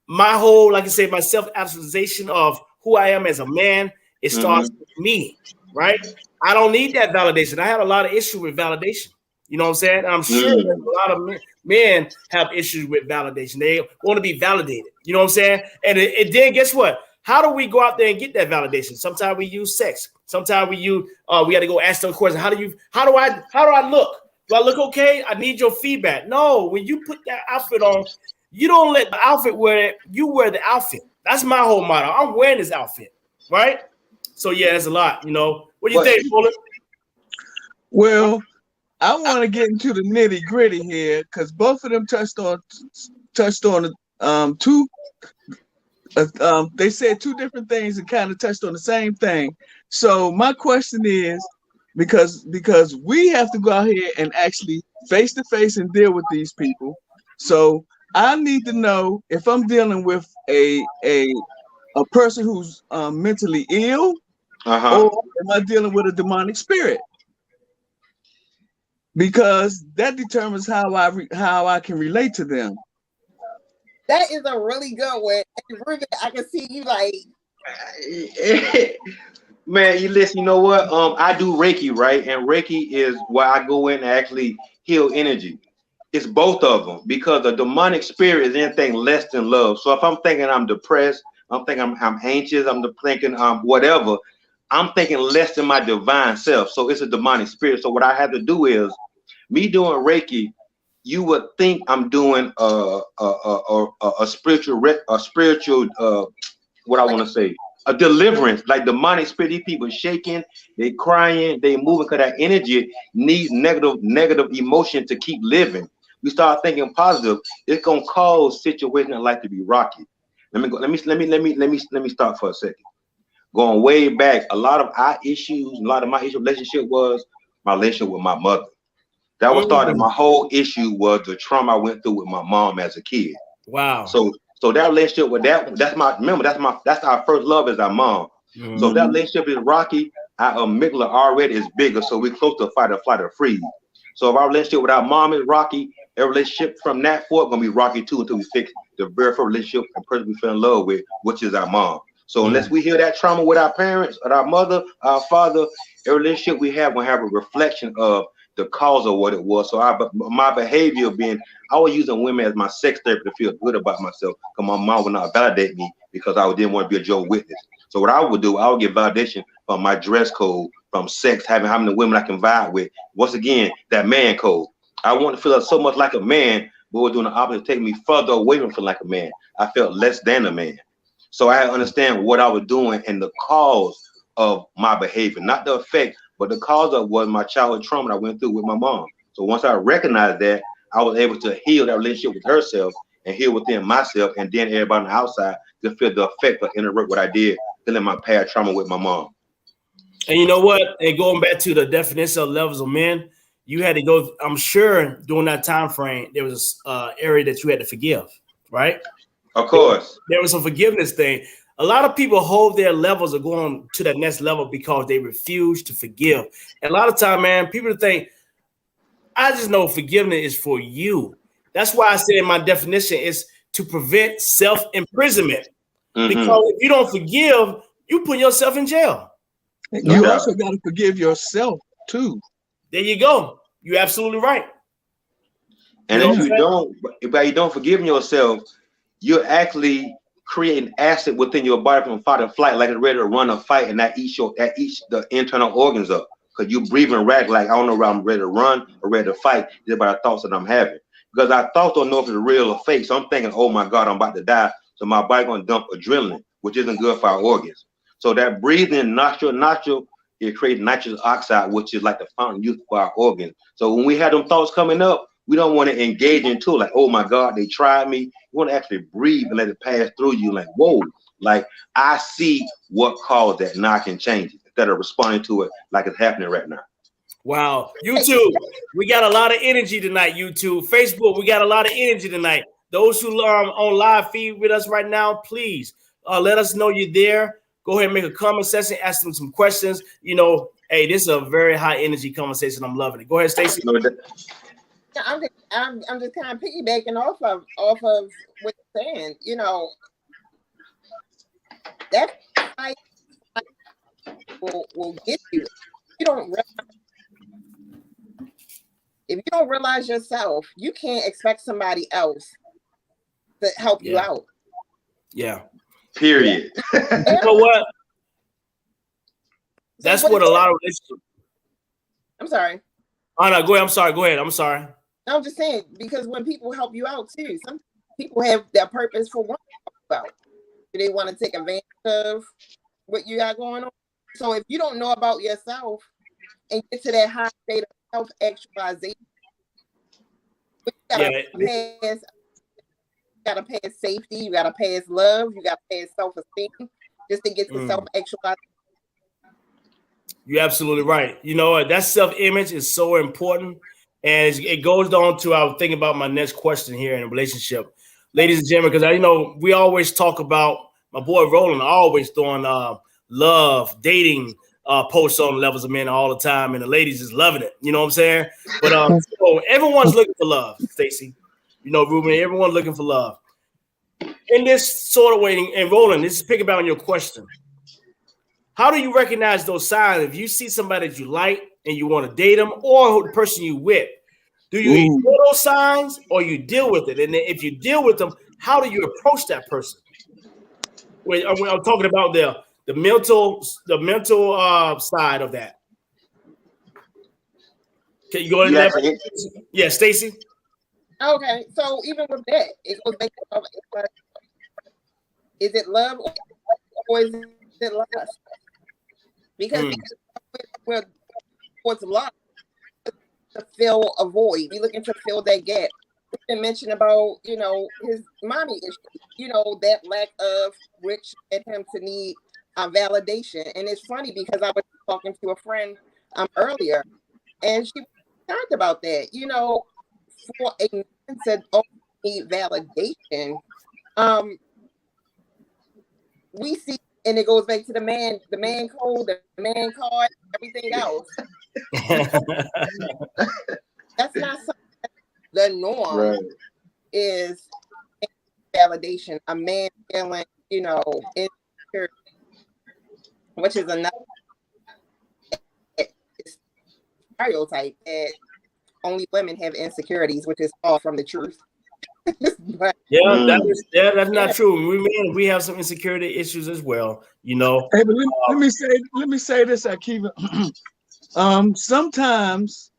My whole, like I say, my self-actualization of who I am as a man, it starts with me, right? I don't need that validation. I had a lot of issue with validation. You know what I'm saying? And I'm sure that a lot of men have issues with validation. They want to be validated. You know what I'm saying? And then guess what? How do we go out there and get that validation? Sometimes we use sex. Sometimes we got to go ask them questions. How do I look? Do I look okay? I need your feedback. No, when you put that outfit on, you don't let the outfit wear it. You wear the outfit. That's my whole motto. I'm wearing this outfit, right? So yeah, it's a lot. You know, what do you think, Fuller? Well, I want to get into the nitty gritty here because both of them touched on two. They said two different things and kind of touched on the same thing. So my question is, because we have to go out here and actually face to face and deal with these people. So I need to know if I'm dealing with a a person who's mentally ill, or am I dealing with a demonic spirit? Because that determines how I can relate to them. That is a really good one. And Ruben, I can see you like. Man, you listen. You know what? I do Reiki, right? And Reiki is where I go in and actually heal energy. It's both of them, because the demonic spirit is anything less than love. So if I'm thinking I'm depressed, I'm thinking I'm anxious, I'm thinking whatever, I'm thinking less than my divine self. So it's a demonic spirit. So what I have to do is, me doing Reiki, you would think I'm doing a spiritual what I want to say, a deliverance. Like demonic spirit, these people shaking, they crying, they moving, because that energy needs negative emotion to keep living. We start thinking positive, it's gonna cause situations in life to be rocky. Let me start for a second. Going way back, a lot of my relationship was my relationship with my mother. That was started. My whole issue was the trauma I went through with my mom as a kid. Wow. So that relationship with that's our first love is our mom. So that relationship is rocky. Our amygdala already is bigger, so we're close to fight or flight or freeze. So if our relationship with our mom is rocky, every relationship from that forward gonna be rocky too, until we fix the very first relationship and person we fell in love with, which is our mom. So unless we heal that trauma with our parents, or our mother, our father, every relationship we have will have a reflection of the cause of what it was. So my behavior being, I was using women as my sex therapy to feel good about myself, because my mom would not validate me because I didn't want to be a Jehovah's Witness. So what I would do, I would get validation from my dress code, from sex, having the women I can vibe with. Once again, that man code. I want to feel so much like a man, but we're doing the opposite, taking me further away from feeling like a man. I felt less than a man. So I had to understand what I was doing and the cause of my behavior, not the effect, but the cause of was my childhood trauma I went through with my mom. So once I recognized that, I was able to heal that relationship with herself and heal within myself, and then everybody on the outside to feel the effect or interact what I did, feeling my past trauma with my mom. And you know what? And going back to the definition of levels of men, you had to go, I'm sure during that time frame, there was an area that you had to forgive, right? Of course. There was a forgiveness thing. A lot of people hold their levels of going to that next level because they refuse to forgive. And a lot of time, man, people think, I just know forgiveness is for you. That's why I said in my definition is to prevent self-imprisonment. Because if you don't forgive, you put yourself in jail. You also got to forgive yourself too. There you go. You're absolutely right. And if you don't forgive yourself, you're actually creating acid within your body from fight or flight, like it's ready to run a fight, and that eats the internal organs up. Because you breathing rag like, I don't know whether I'm ready to run or ready to fight, just by the thoughts that I'm having. Because our thoughts don't know if it's real or fake. So I'm thinking, oh my God, I'm about to die. So my body gonna dump adrenaline, which isn't good for our organs. So that breathing nostril, it creates nitrous oxide, which is like the fountain youth for our organs. So when we have them thoughts coming up, we don't want to engage into it, like, oh my God, they tried me. You want to actually breathe and let it pass through you, like, whoa, like I see what caused that, now I can change it, instead of responding to it like it's happening right now. Wow. YouTube, we got a lot of energy tonight. YouTube, Facebook, we got a lot of energy tonight. Those who are on live feed with us right now, please let us know you're there. Go ahead and make a comment section, ask them some questions. You know, hey, this is a very high energy conversation. I'm loving it. Go ahead, Stacey. I'm just kind of piggybacking off of what you're saying. You know, that fight will get you. If you don't realize yourself, you can't expect somebody else to help you out. Yeah. Period. You know what? That's what a lot of relationships. I'm sorry. Oh no, go ahead. I'm sorry. Go ahead. I'm sorry. I'm just saying, because when people help you out too, some people have their purpose for what about. Do they want to take advantage of what you got going on? So if you don't know about yourself and get to that high state of self-actualization, you gotta pass safety, you gotta pass love, you gotta pass self-esteem just to get to self-actualization. You're absolutely right. You know, that self-image is so important. And it goes on to, I was thinking about my next question here in a relationship. Ladies and gentlemen, because we always talk about, my boy Roland always throwing love, dating posts on Levels of Men all the time, and the ladies is loving it. You know what I'm saying? But so everyone's looking for love, Stacy. You know, Ruben, everyone's looking for love. In this sort of way, and Roland, this is picking up on your question. How do you recognize those signs? If you see somebody that you like and you want to date them, or the person you with, do you ignore those signs or you deal with it? And if you deal with them, how do you approach that person? When I'm talking about the mental side of that. Can you go into that? Yeah, Stacy. Okay, so even with that, it goes back to, is it love or is it lust? Because what's love to fill a void. You're looking to fill that gap. We been mentioned about, you know, his mommy issue, you know, that lack of which led him to need validation. And it's funny because I was talking to a friend earlier, and she talked about that. You know, for a man to need validation, we see, and it goes back to the man code, the man card, everything else. That's not something. The norm is validation. A man feeling, you know, insecure, which is another stereotype that only women have insecurities, which is all from the truth. But, that's not true. We have some insecurity issues as well, you know. Hey, but let me say this, Akiva. Sometimes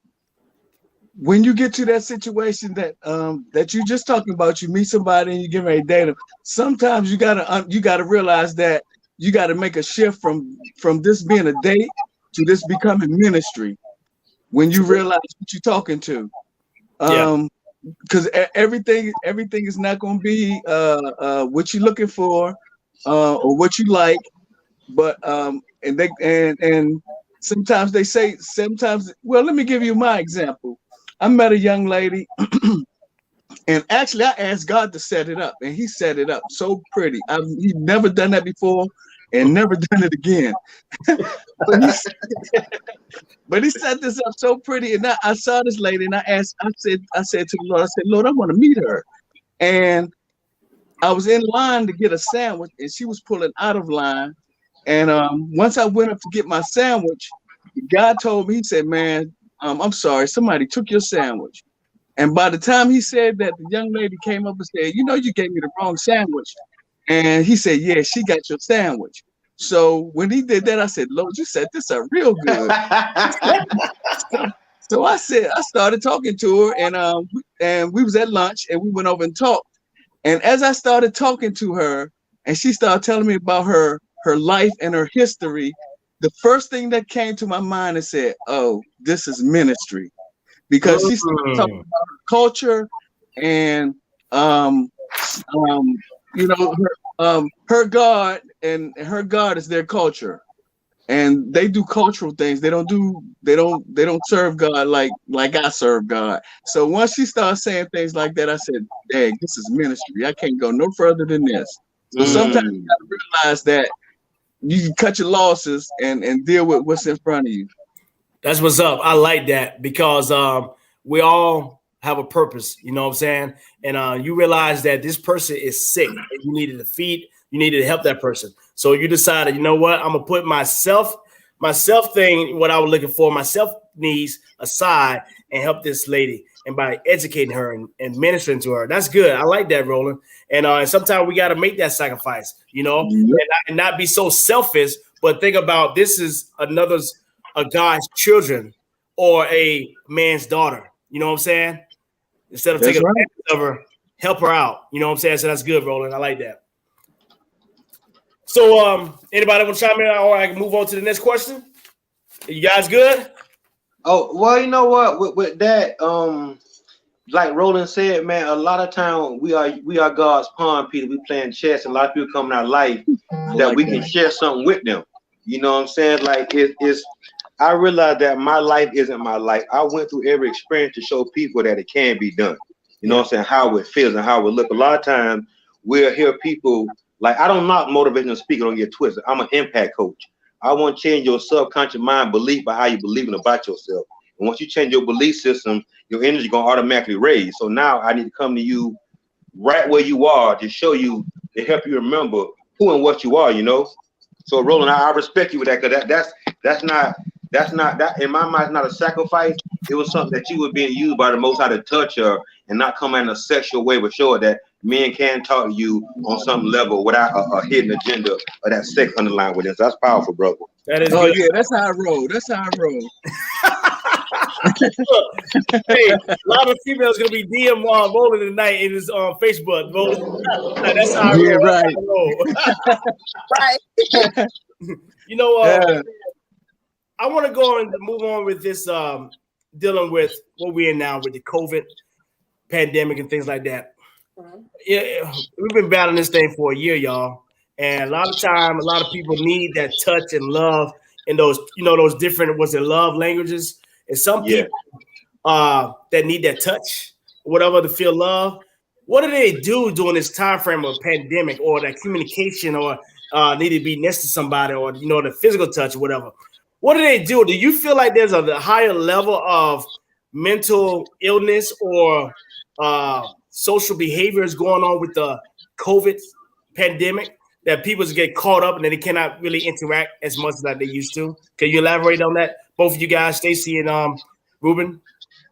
when you get to that situation that you just talking about, you meet somebody and you get ready to date them. Sometimes you gotta realize that you gotta make a shift from this being a date to this becoming ministry. When you realize what you're talking to, because everything is not going to be what you're looking for or what you like, but and sometimes they say well, let me give you my example. I met a young lady, and actually I asked God to set it up, and He set it up so pretty. He'd never done that before, and never done it again. But he set this up so pretty, and I saw this lady, and I said to the Lord, I said, Lord, I want to meet her. And I was in line to get a sandwich, and she was pulling out of line. And once I went up to get my sandwich, God told me, He said, man, I'm sorry, somebody took your sandwich. And by the time he said that, the young lady came up and said, you know, you gave me the wrong sandwich. And he said, yeah, she got your sandwich. So when he did that, I said, Lord, you set this up real good. So I started talking to her, and we was at lunch, and we went over and talked. And as I started talking to her, and she started telling me about her life and her history, the first thing that came to my mind and said, oh, this is ministry. Because she started talking about her culture and you know, her God, and her God is their culture, and they do cultural things. They don't serve God like I serve God. So once she started saying things like that, I said, dang, this is ministry. I can't go no further than this. So sometimes you gotta realize that you can cut your losses and deal with what's in front of you. That's what's up. I like that, because we all have a purpose, you know what I'm saying? And you realize that this person is sick and you needed to feed, you needed to help that person. So you decided, you know what, I'm gonna put myself thing, what I was looking for, myself needs aside, and help this lady. And by educating her and ministering to her, that's good. I like that, Roland. And sometimes we got to make that sacrifice, you know, and not be so selfish, but think about this is a God's children or a man's daughter. You know what I'm saying? Instead of taking advantage of her, help her out. You know what I'm saying? So that's good, Roland. I like that. So anybody want to chime in, or I can move on to the next question? Are you guys good? Oh, well, you know what? With that, like Roland said, man, a lot of time we are God's pawn, Peter. We playing chess, and a lot of people come in our life that we can share something with them. You know what I'm saying? Like it's I realized that my life isn't my life. I went through every experience to show people that it can be done. You know what I'm saying? How it feels and how it look. A lot of times we'll hear people Like, I don't knock motivational speaker, don't get twisted. I'm an impact coach. I want to change your subconscious mind belief by how you believing about yourself. And once you change your belief system, your energy gonna automatically raise. So now I need to come to you right where you are to show you, to help you remember who and what you are, you know. So Roland, I respect you with that, because that's not that in my mind, not a sacrifice. It was something that you were being used by the Most High to touch her and not come in a sexual way, but show her that men can talk to you on some level without a hidden agenda or that sex underlying with it. So that's powerful, brother. That is Oh good. yeah, that's how I roll. That's how I roll. Look, hey, a lot of females gonna be DM Roland tonight in his Facebook. That's how I roll. Yeah, right. Right. You know, Yeah. I want to go and move on with this, dealing with what we're in now with the COVID pandemic and things like that. Yeah, we've been battling this thing for a year, y'all. And a lot of time, a lot of people need that touch and love in those, you know, those different, was it love languages? And some people that need that touch, whatever, to feel love. What do they do during this time frame of pandemic, or that communication, or need to be next to somebody, or, you know, the physical touch or whatever? What do they do? Do you feel like there's a higher level of mental illness or social behaviors going on with the COVID pandemic, that people just get caught up and then they cannot really interact as much as like they used to? Can you elaborate on that? Both of you guys, Stacey and Ruben.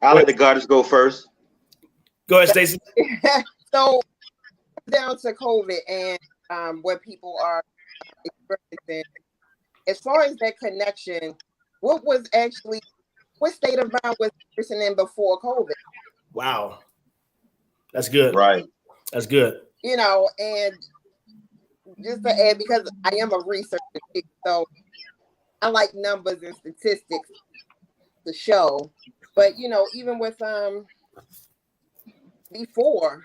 I'll let the goddess go first. Go ahead, Stacey. So down to COVID and what people are experiencing. As far as that connection, what state of mind was the person in before COVID? Wow. That's good. Right. That's good. You know, and just to add, because I am a researcher, so I like numbers and statistics to show. But, you know, even with before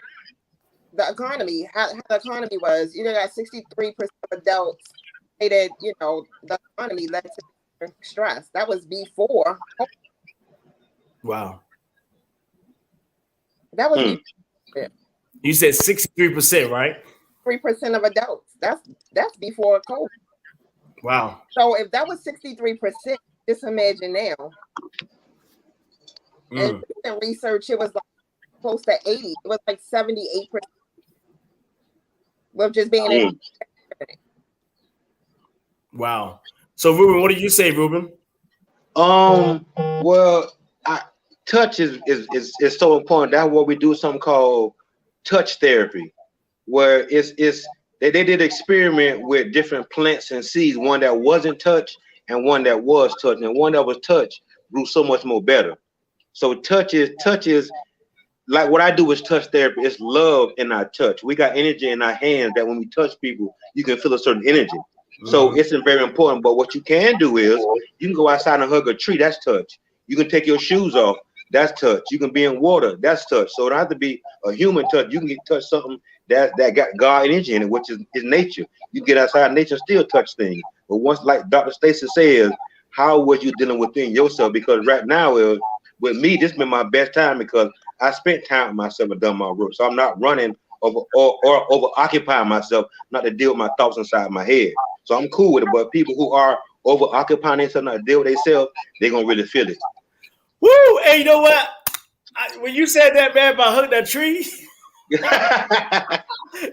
the economy, how the economy was, you know, got 63% of adults say that, you know, the economy led to stress. That was before. Wow. That was You said 63%, right? 3% of adults. That's before COVID. Wow. So if that was 63%, just imagine now. And in research, it was like close to 80. It was like 78% with just being in. Wow. So Ruben, what did you say, Ruben? Well, touch is so important. That's what we do, something called touch therapy, where they did an experiment with different plants and seeds, one that wasn't touched and one that was touched, and one that was touched grew so much more better. So touch is like what I do is touch therapy. It's love in our touch. We got energy in our hands that when we touch people, you can feel a certain energy. So it's very important. But what you can do is you can go outside and hug a tree. That's touch. You can take your shoes off. That's touch. You can be in water. That's touch. So it don't have to be a human touch. You can touch something that got God energy in it, which is nature. You get outside nature and still touch things. But once, like Dr. Stacey says, how was you dealing within yourself? Because right now, with me, this has been my best time because I spent time with myself and done my work. So I'm not running over or over occupying myself, not to deal with my thoughts inside my head. So I'm cool with it. But people who are over occupying themselves, not to deal with themselves, they're gonna really feel it. Woo! Hey, you know what? When you said that, man, about hug that tree.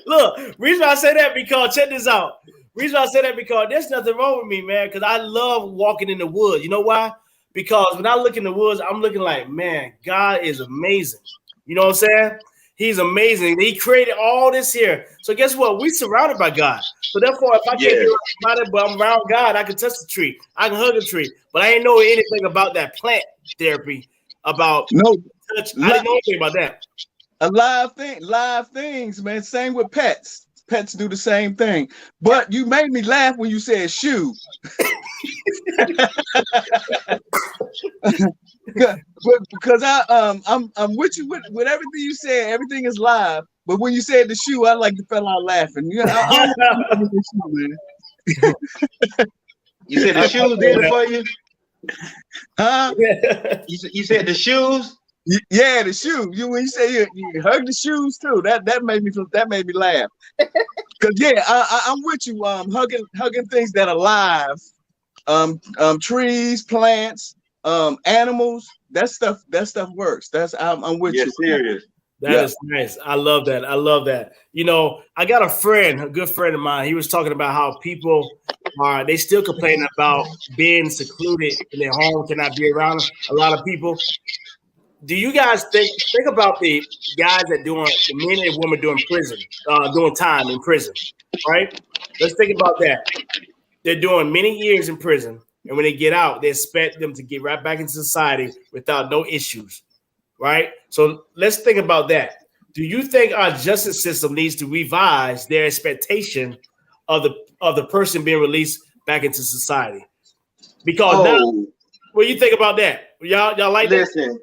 Look, reason why I say that, because check this out. Reason why I say that, because there's nothing wrong with me, man, because I love walking in the woods. You know why? Because when I look in the woods, I'm looking like, man, God is amazing. You know what I'm saying? He's amazing. He created all this here. So guess what? We surrounded by God. So therefore, if I can't do about it, but I'm around God, I can touch the tree. I can hug a tree. But I ain't know anything about that plant therapy, about touch. I didn't know anything about that. Live things, man. Same with pets. Pets do the same thing. But you made me laugh when you said shoe. Because I'm with you with everything you said. Everything is live. But when you said the shoe, I like to fell out laughing. You know, You said the shoes did it for you? Huh? You said the shoes? Yeah, the shoe. When you say you hug the shoes too, that made me laugh. Cause yeah, I'm with you. Hugging things that are live, trees, plants, animals. That stuff works. I'm with you. Serious. That is nice. I love that. I love that. You know, I got a good friend of mine. He was talking about how people they still complain about being secluded in their home, cannot be around a lot of people. Do you guys think about the guys that doing the men and women doing time in prison, right? Let's think about that. They're doing many years in prison, and when they get out, they expect them to get right back into society without no issues, right? So let's think about that. Do you think our justice system needs to revise their expectation of the person being released back into society? Because now, what do you think about that? Y'all like Listen,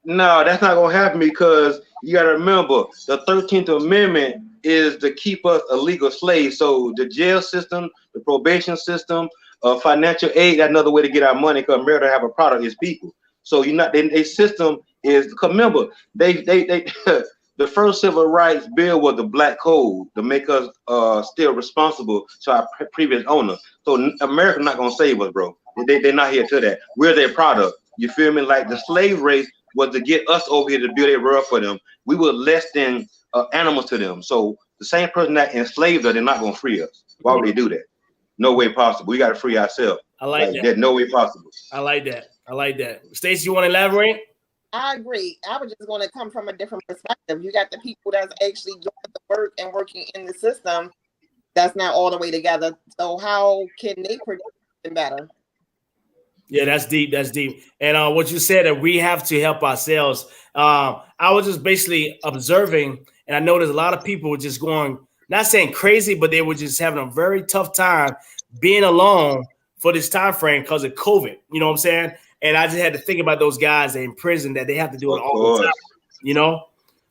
no, that's not gonna happen because you gotta remember the 13th Amendment is to keep us illegal slaves. So the jail system, the probation system, financial aid, that's another way to get our money because America have a product is people. So a system is, remember, they the first civil rights bill was the Black Code to make us still responsible to our previous owner. So America's not gonna save us, bro. They're not here to that. We're their product. You feel me? Like the slave race was to get us over here to build a world for them. We were less than animals to them. So the same person that enslaved us, they're not gonna free us. Why would they do that? No way possible. We got to free ourselves. I like that. There's no way possible. I like that. Stacey, you want to elaborate? I agree. I was just going to come from a different perspective. You got the people that's actually doing the work and working in the system that's not all the way together. So how can they produce something better? Yeah, that's deep. That's deep. And what you said that we have to help ourselves. I was just basically observing, and I noticed a lot of people were just going, not saying crazy, but they were just having a very tough time being alone for this time frame because of COVID. You know what I'm saying? And I just had to think about those guys in prison that they have to do it all the time. You know?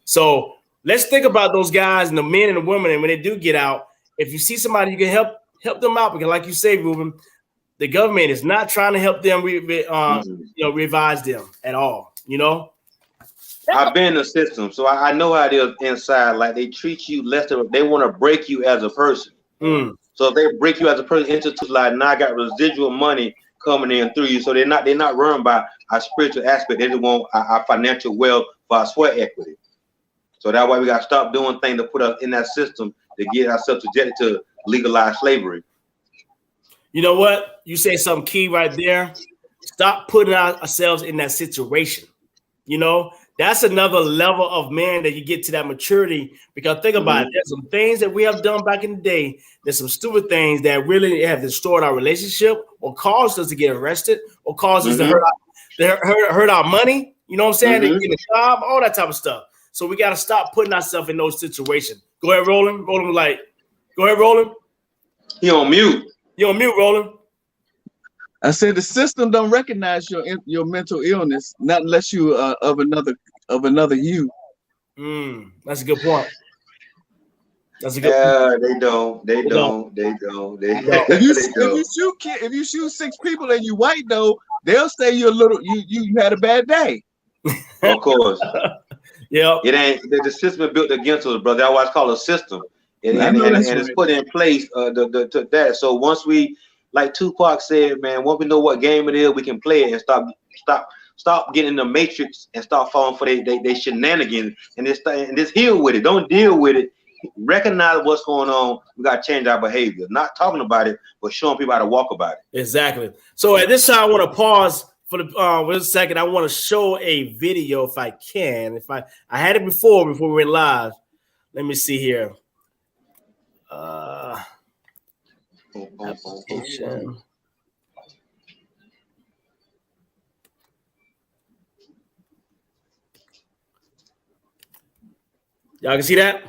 So let's think about those guys and the men and the women. And when they do get out, if you see somebody, you can help them out. Because like you say, Ruben, the government is not trying to help them, revise them at all. You know? I've been in the system, so I know how it is inside. Like they treat you less than they want to break you as a person. So if they break you as a person into like now I got residual money coming in through you. So they're not run by our spiritual aspect. They just want our financial wealth for our sweat equity. So that's why we got to stop doing things to put us in that system to get ourselves subjected to legalized slavery. You know what? You say something key right there. Stop putting ourselves in that situation. You know, that's another level of man that you get to that maturity. Because think about it, there's some things that we have done back in the day. There's some stupid things that really have destroyed our relationship or caused us to get arrested or caused us to hurt our money. You know what I'm saying? To get a job, all that type of stuff. So we got to stop putting ourselves in those situations. Go ahead, Roland. Go ahead, Roland. He on mute. You on mute, Roland. I said the system don't recognize your mental illness, not unless you of another you. That's a good point. That's a good point. They don't. If you shoot 6 people and you white though, they'll say you had a bad day. Of course. Yeah. It ain't the system is built against us, brother. That's why it's called a system. And it's put in place to that. So once we, like Tupac said, man, once we know what game it is, we can play it and stop getting in the matrix and start falling for they shenanigans and just heal with it. Don't deal with it. Recognize what's going on. We got to change our behavior. Not talking about it, but showing people how to walk about it. Exactly. So at this time, I want to pause for a second. I want to show a video if I can. If I had it before we went live. Let me see here. Application. Y'all can see that?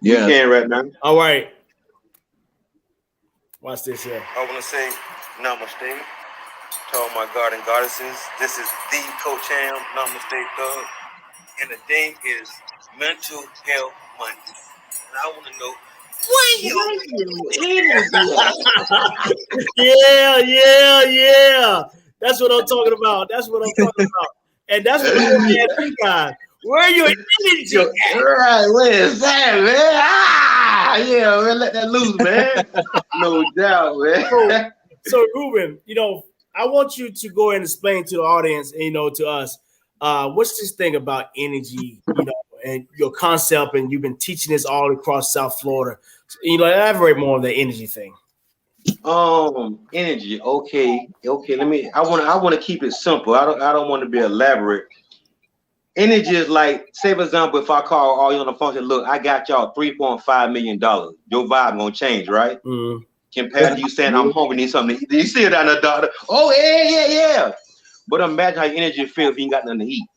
Yeah. You can right now. All right. Watch this here. I want to say namaste to all my God and goddesses. This is the Coach Ham, Namaste Thug. And the thing is Mental Health Month. And I want to know Yeah. That's what I'm talking about. And that's what I'm asking you guys. Where are your energy? Right, where is that, man? Yeah, man, let that loose, man. No doubt, man. So Ruben, I want you to go and explain to the audience, and to us, what's this thing about energy, and your concept, and you've been teaching this all across South Florida. Elaborate more on the energy thing. Energy. Okay. I want to keep it simple. I don't want to be elaborate. Energy is like, say for example, if I call all you on the phone and say, look, I got y'all $3.5 million. Your vibe gonna change, right? Mm-hmm. Compared to you saying I'm hungry, need something to eat. You see it on the doctor. Oh, yeah. But imagine how your energy feels if you ain't got nothing to eat.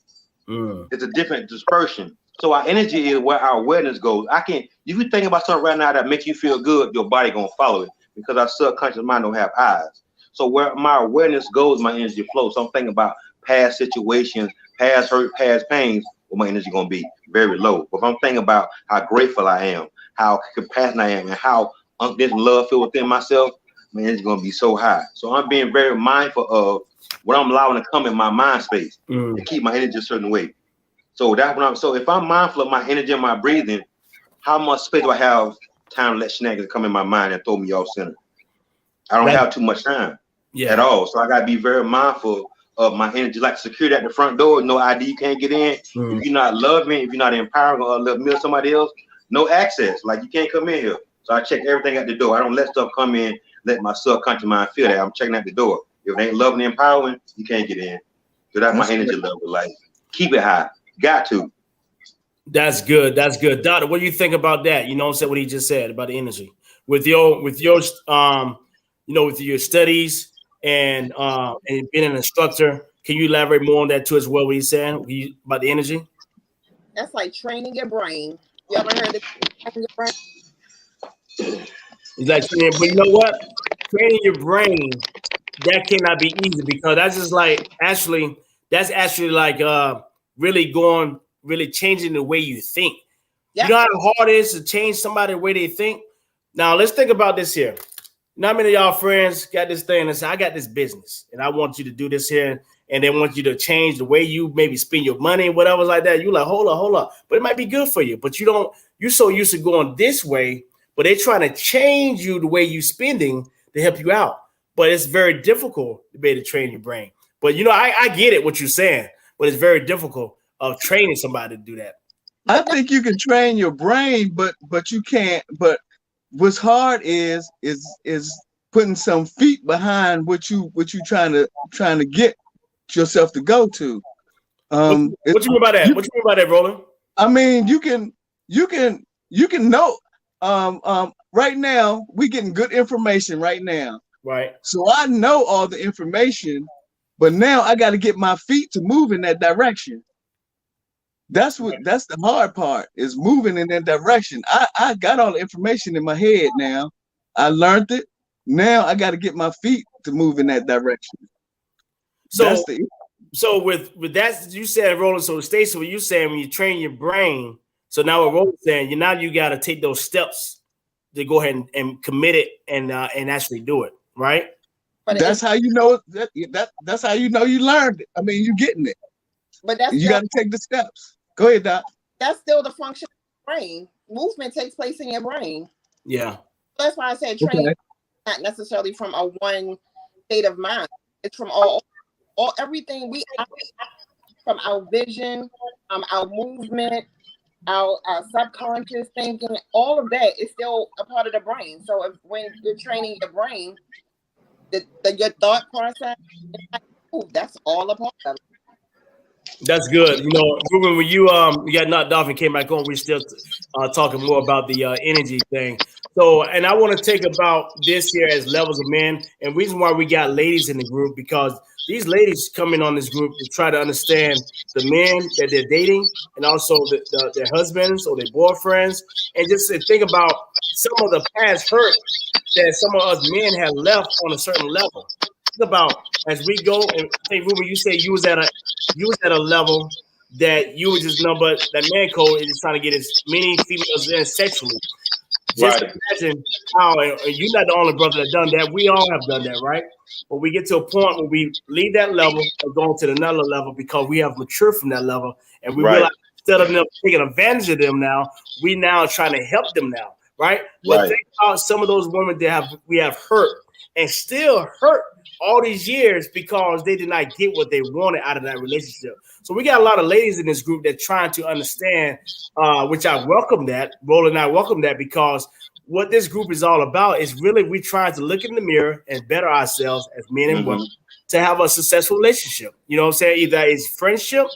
It's a different dispersion. So our energy is where our awareness goes. If you think about something right now that makes you feel good, your body gonna follow it because our subconscious mind don't have eyes. So where my awareness goes, my energy flows. So I'm thinking about past situations, past hurt, past pains, well, my energy gonna be very low. But if I'm thinking about how grateful I am, how compassionate I am, and how unconditional love feel within myself, my energy gonna be so high. So I'm being very mindful of what I'm allowing to come in my mind space to keep my energy a certain way. So if I'm mindful of my energy and my breathing, how much space do I have time to let shenanigans come in my mind and throw me off center? I don't have too much time at all. So I gotta be very mindful of my energy, like security at the front door, no ID, you can't get in. If you're not loving, if you're not empowering or love me or somebody else, no access. Like you can't come in here. So I check everything at the door. I don't let stuff come in, let my subconscious mind feel that. I'm checking at the door. If it ain't loving and empowering, you can't get in. So that's my energy level. Like keep it high. Got to. That's good. Doctor, what do you think about that? What he just said about the energy with your with your studies and being an instructor. Can you elaborate more on that too as well? What he's saying about the energy? That's like training your brain. You ever heard of training your brain? He's like, but you know what? Training your brain, that cannot be easy because that's actually like really changing the way you think. Yep. You know how hard it is to change somebody the way they think? Now, let's think about this here. How many of y'all friends got this thing and say, I got this business and I want you to do this here, and they want you to change the way you maybe spend your money and whatever like that. You're like, hold up. But it might be good for you, but you're so used to going this way, but they're trying to change you the way you spending to help you out. But it's very difficult to be able to train your brain. But I get it, what you're saying, but it's very difficult of training somebody to do that. I think you can train your brain, but you can't. But what's hard is putting some feet behind what you trying to get yourself to go to. What you mean by that? What you mean by that, Roland? I mean, you can know. Right now, we getting good information right now. Right. So I know all the information, but now I got to get my feet to move in that direction. That's the hard part, is moving in that direction. I got all the information in my head now. I learned it. Now I got to get my feet to move in that direction. So with that, you said, Roland, so Stacey, what you saying when you train your brain, so now what Roland's saying, you got to take those steps to go ahead and commit it and actually do it, right? But that's how you know that's how you know you learned it. I mean, you're getting it. But you got to take the steps. Go ahead, Doc. That's still the function of the brain. Movement takes place in your brain. Yeah. That's why I said training not necessarily from a one state of mind. It's from all everything we from our vision, our movement, our subconscious thinking. All of that is still a part of the brain. So when you're training your brain, your thought process, that's all a part of it. That's good. Ruben, when you got knocked off and came back on, we're still talking more about the energy thing. So, and I want to take about this here as levels of men, and reason why we got ladies in the group, because these ladies come in on this group to try to understand the men that they're dating, and also their husbands or their boyfriends, and just to think about some of the past hurt that some of us men have left on a certain level. Think about as we go, and I think, Ruben, you say you was at a level that you were just that man code is just trying to get as many females in sexually. Just imagine how, and you're not the only brother that done that. We all have done that, right? But we get to a point where we leave that level and go to another level because we have matured from that level, and we realize instead of them taking advantage of them now, we now trying to help them now. right? But Right. think about some of those women that we have hurt and still hurt all these years because they did not get what they wanted out of that relationship. So we got a lot of ladies in this group that trying to understand, which I welcome that. Roland and I welcome that, because what this group is all about is really we trying to look in the mirror and better ourselves as men and women to have a successful relationship. You know what I'm saying? Either it's friendship,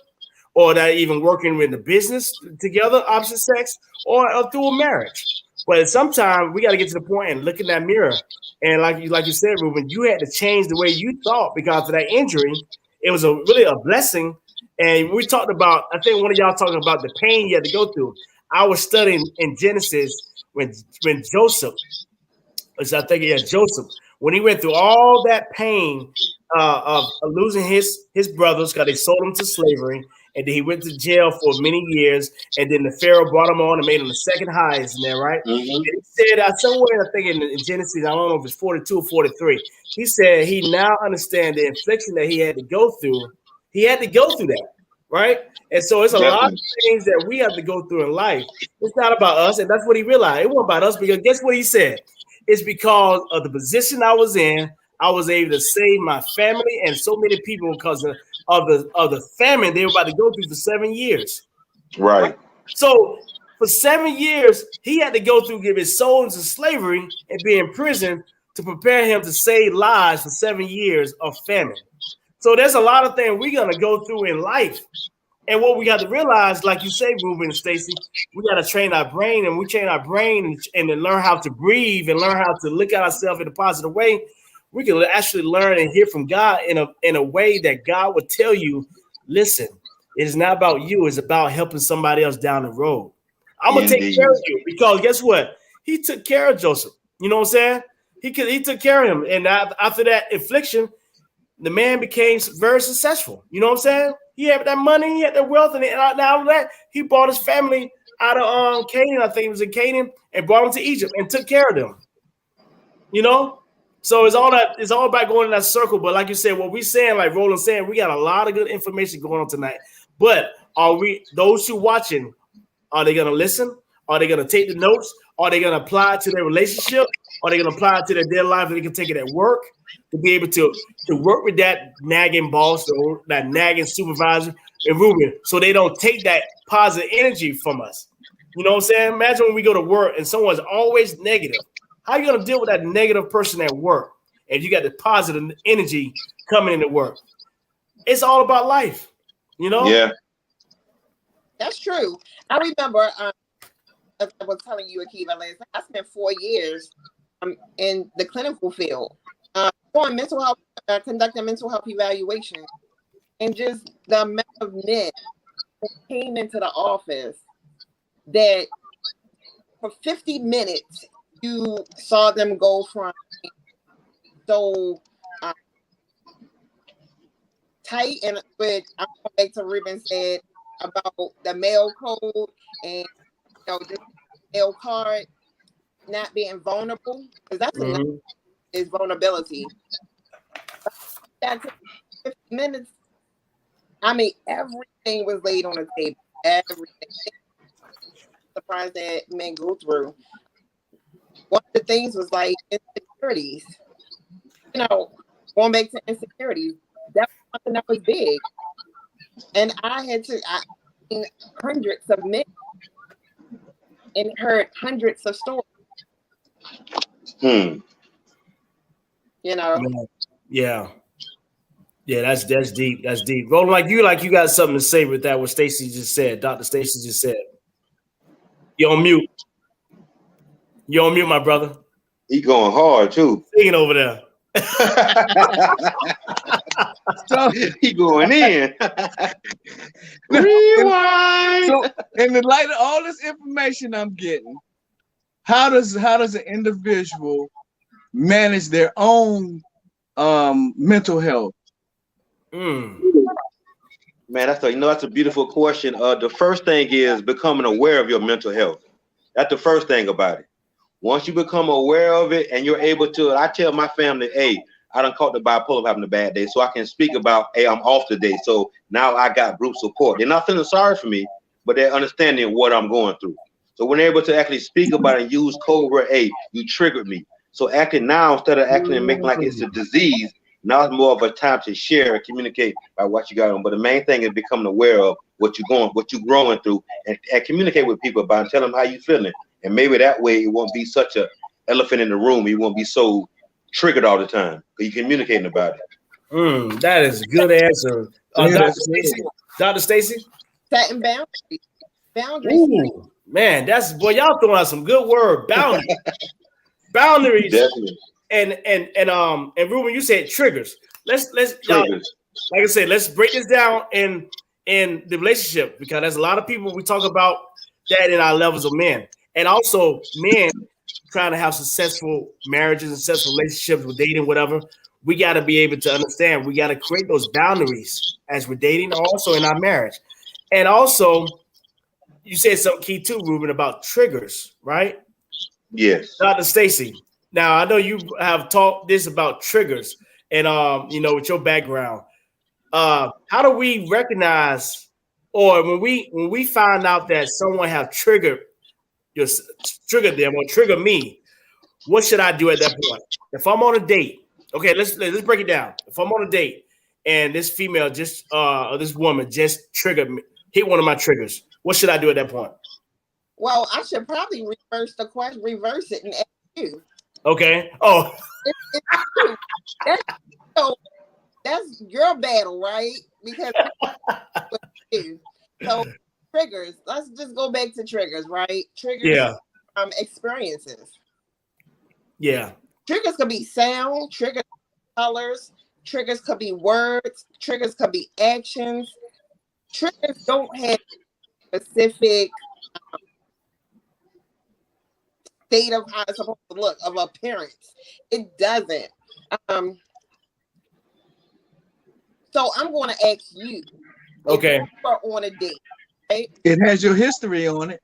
or that even working with the business together, opposite sex, or through a marriage. But sometimes we got to get to the point and look in that mirror. And like you said, Ruben, you had to change the way you thought because of that injury. It was really a blessing. And we talked about, I think one of y'all talking about the pain you had to go through. I was studying in Genesis when Joseph, Joseph, when he went through all that pain of losing his brothers because they sold him to slavery. And then he went to jail for many years. And then the Pharaoh brought him on and made him the second highest in there, right? And he said, somewhere, I think in Genesis, I don't know if it's 42 or 43, he said he now understands the affliction that he had to go through. He had to go through that, right? And so it's a lot of things that we have to go through in life. It's not about us. And that's what he realized. It wasn't about us, because guess what he said? It's because of the position I was in. I was able to save my family and so many people because of the famine they were about to go through for 7 years. Right. So for 7 years, he had to go through, give his soul into slavery and be in prison to prepare him to save lives for 7 years of famine. So there's a lot of things we're going to go through in life. And what we got to realize, like you say, Ruben and Stacy, we got to train our brain, and we train our brain and then learn how to breathe and learn how to look at ourselves in a positive way. We can actually learn and hear from God in a way that God would tell you, listen, it is not about you. It's about helping somebody else down the road. I'm going to take care of you, because guess what? He took care of Joseph. You know what I'm saying? He took care of him. And after that affliction, the man became very successful. You know what I'm saying? He had that money, he had that wealth, and now that he brought his family out of Canaan, I think it was in Canaan, and brought them to Egypt and took care of them. You know? So it's all about going in that circle. But like you said, what we're saying, like Roland saying, we got a lot of good information going on tonight. But those who watching, are they gonna listen? Are they gonna take the notes? Are they gonna apply it to their relationship? Are they gonna apply it to their daily life? They can take it at work to be able to work with that nagging boss or that nagging supervisor and Ruben, so they don't take that positive energy from us. You know what I'm saying? Imagine when we go to work and someone's always negative. How are you going to deal with that negative person at work if you got the positive energy coming into work? It's all about life, you know? Yeah. That's true. I remember, as I was telling you, Akiva, last night, I spent 4 years in the clinical field, doing mental health, conducting mental health evaluation, and just the amount of men who came into the office that for 50 minutes, you saw them go from so tight, and with I'm going back to Ruben said about the male code and this male card not being vulnerable, because that's another is vulnerability. That took 50 minutes. I mean, everything was laid on the table. Everything. Surprised that men go through. One of the things was like insecurities. You know, going back to insecurities, that was something that was big. And I seen hundreds of men and heard hundreds of stories. Hmm. You know? Yeah. Yeah, that's deep. That's deep. Roland, like you got something to say with that, what Stacy just said, Dr. Stacy just said. You're on mute. You're on mute, my brother. He going hard too. Singing over there. So He going in. Rewind. So, in the light of all this information I'm getting, how does an individual manage their own mental health? Man, that's a beautiful question. The first thing is becoming aware of your mental health. That's the first thing about it. Once you become aware of it and you're able to, I tell my family, hey, I done caught the bipolar having a bad day, so I can speak about, hey, I'm off today. So now I got group support. They're not feeling sorry for me, but they're understanding what I'm going through. So when they're able to actually speak about it and use code word, hey, you triggered me. So acting now instead of acting and making like it's a disease, now it's more of a time to share and communicate about what you got on. But the main thing is becoming aware of what you're growing through, and communicate with people about it, tell them how you feeling. And maybe that way it won't be such a elephant in the room. You won't be so triggered all the time because you're communicating about it. That is a good answer. Dr. Stacy? Dr. Stacy? Setting boundaries. Boundaries. Ooh, man, boy, y'all throwing out some good word. Boundaries. Boundaries. Definitely. And Ruben, you said triggers. Let's Triggers. Like I said, let's break this down in the relationship, because there's a lot of people we talk about that in our levels of men, and also men trying to have successful marriages and successful relationships with dating, whatever. We got to be able to understand. We got to create those boundaries as we're dating, also in our marriage. And also, you said something key too, Ruben, about triggers, right? Yes. Dr. Stacy. Now I know you have talked this about triggers, and with your background, how do we recognize, or when we find out that someone have triggered them or trigger me, what should I do at that point? If I'm on a date, okay, let's break it down. If I'm on a date and this female or this woman just triggered me, hit one of my triggers, what should I do at that point? Well, I should probably reverse the question, reverse it, and ask you. Okay. Oh, that's your battle, right? Because so triggers. Let's just go back to triggers, right? Triggers. Yeah. Experiences. Yeah. Triggers could be sound. Triggers, colors. Triggers could be words. Triggers could be actions. Triggers don't have specific state of how it's supposed to look, of appearance. It doesn't. So I'm going to ask you. Okay. If you are on a date, right? It has your history on it.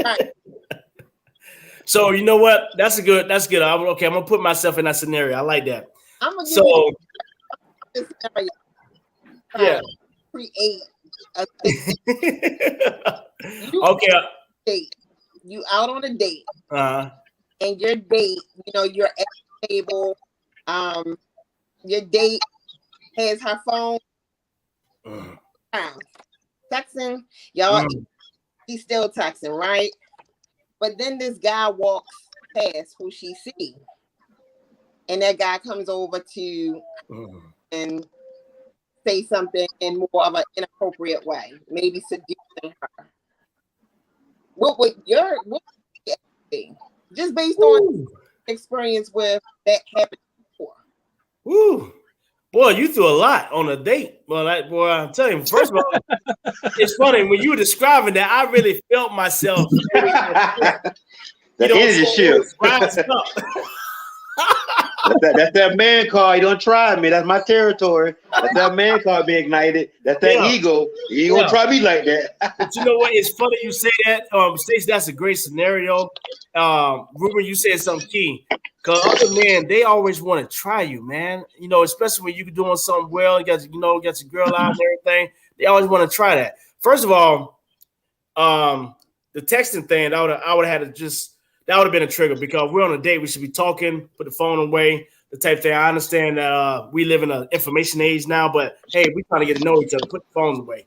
Right. So you know what? That's good. I'm gonna put myself in that scenario. I like that. I'm gonna So this scenario. Yeah. Create a okay. date. You out on a date, Uh-huh. and your date, you're at the table. Your date has her phone texting. Y'all, she's still texting, right? But then this guy walks past who she sees, and that guy comes over to and say something in more of an inappropriate way, maybe seducing her. What would your be? Just based on experience with that happened before? Woo. Boy, you threw a lot on a date. Well, I'm telling you, first of all, it's funny when you were describing that, I really felt myself. The energy shift. That's that man card. You don't try me. That's my territory. That's that man card being ignited. That's that ego. You don't try me like that. But you know what? It's funny you say that. Stacey, that's a great scenario. Ruben, you said something key. Because other men, they always want to try you, man. Especially when you're doing something well, you got your girl out and everything. They always want to try that. First of all, the texting thing, I would have had to that would have been a trigger, because we're on a date. We should be talking, put the phone away, the type of thing. I understand that we live in an information age now, but hey, we're trying to get to know each other. Put the phones away,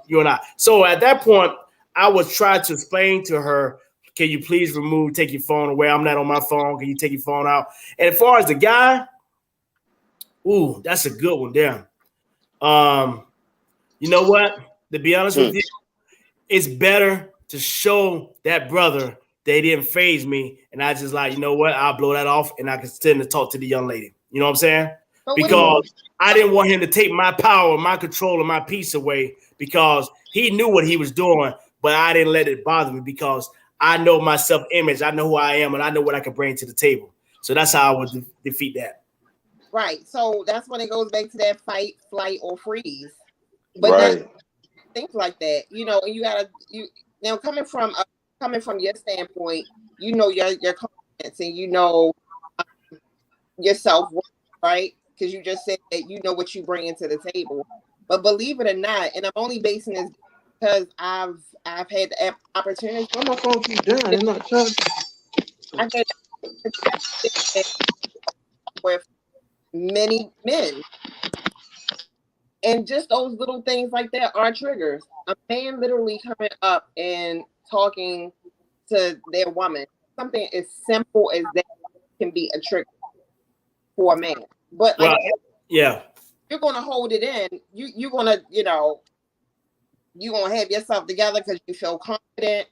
you and I. So at that point, I would try to explain to her, can you please take your phone away? I'm not on my phone. Can you take your phone out? And as far as the guy, that's a good one there. You know what? To be honest with you, it's better to show that brother they didn't phase me, and I just like, you know what? I'll blow that off, and I can continue to talk to the young lady. You know what I'm saying? Because I didn't want him to take my power, my control, and my peace away, because he knew what he was doing, but I didn't let it bother me, because I know my self-image. I know who I am, and I know what I can bring to the table. So that's how I would defeat that. Right. So that's when it goes back to that fight, flight, or freeze. But then things like that, and you gotta coming from your standpoint, your confidence and your self-worth, right? Because you just said that you know what you bring into the table. But believe it or not, and I'm only basing this because I've had the opportunity. Why my phone keep down? It's not charging. I've had the opportunity with many men. And just those little things like that are triggers. A man literally coming up and talking to their woman, something as simple as that can be a trigger for a man. But like, yeah, you're gonna hold it in. You're gonna, you're gonna have yourself together because you feel confident.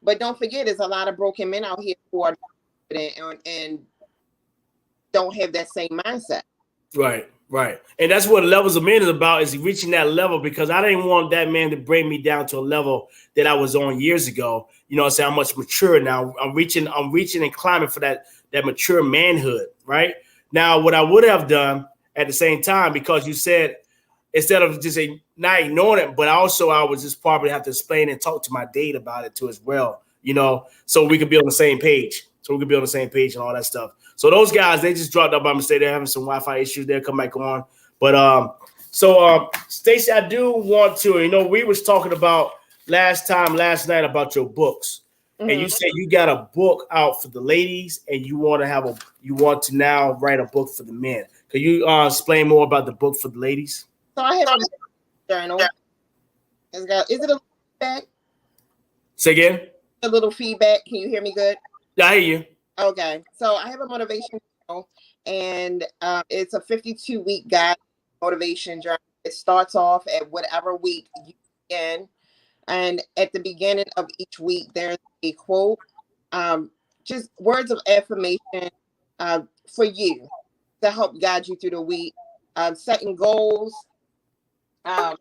But don't forget, there's a lot of broken men out here who are confident and don't have that same mindset. Right. And that's what levels of men is about, is reaching that level, because I didn't want that man to bring me down to a level that I was on years ago. You know what I'm saying? I'm much mature now. I'm reaching and climbing for that mature manhood, right? Now, what I would have done at the same time, because you said, instead of just not ignoring it, but also I would just probably have to explain and talk to my date about it too as well, so we could be on the same page. And all that stuff. So those guys, they just dropped up by mistake. They're having some Wi-Fi issues. They'll come back on. But Stacey, I do want to, we was talking about last night about your books. Mm-hmm. And you said you got a book out for the ladies and you want to now write a book for the men. Can you explain more about the book for the ladies? So I have a journal. Is it a little feedback? Say again? A little feedback. Can you hear me good? Yeah, I hear you. Okay, so I have a motivation journal, and it's a 52-week guide motivation journal. It starts off at whatever week you begin, and at the beginning of each week, there's a quote, just words of affirmation for you to help guide you through the week, setting goals. Show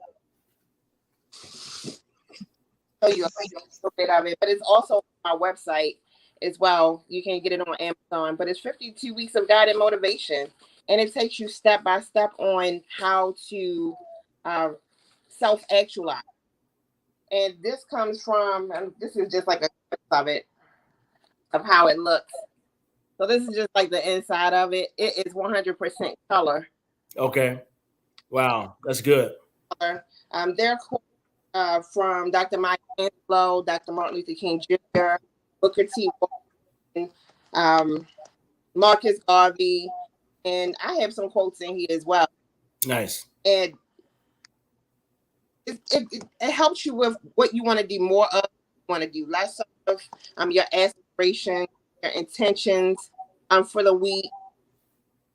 you a little bit of it, but it's also on my website as well. You can get it on Amazon, but it's 52 weeks of guided motivation, and it takes you step by step on how to self-actualize. And this comes from, this is just like a clip of it, of how it looks. So this is just like the inside of it. It is 100% color. Okay. Wow, that's good. They're from Dr. Maya Angelou, Dr. Martin Luther King Jr., Booker T. Washington, Marcus Garvey, and I have some quotes in here as well. Nice. And it helps you with what you want to do more of, you want to do less of, your aspirations, your intentions for the week,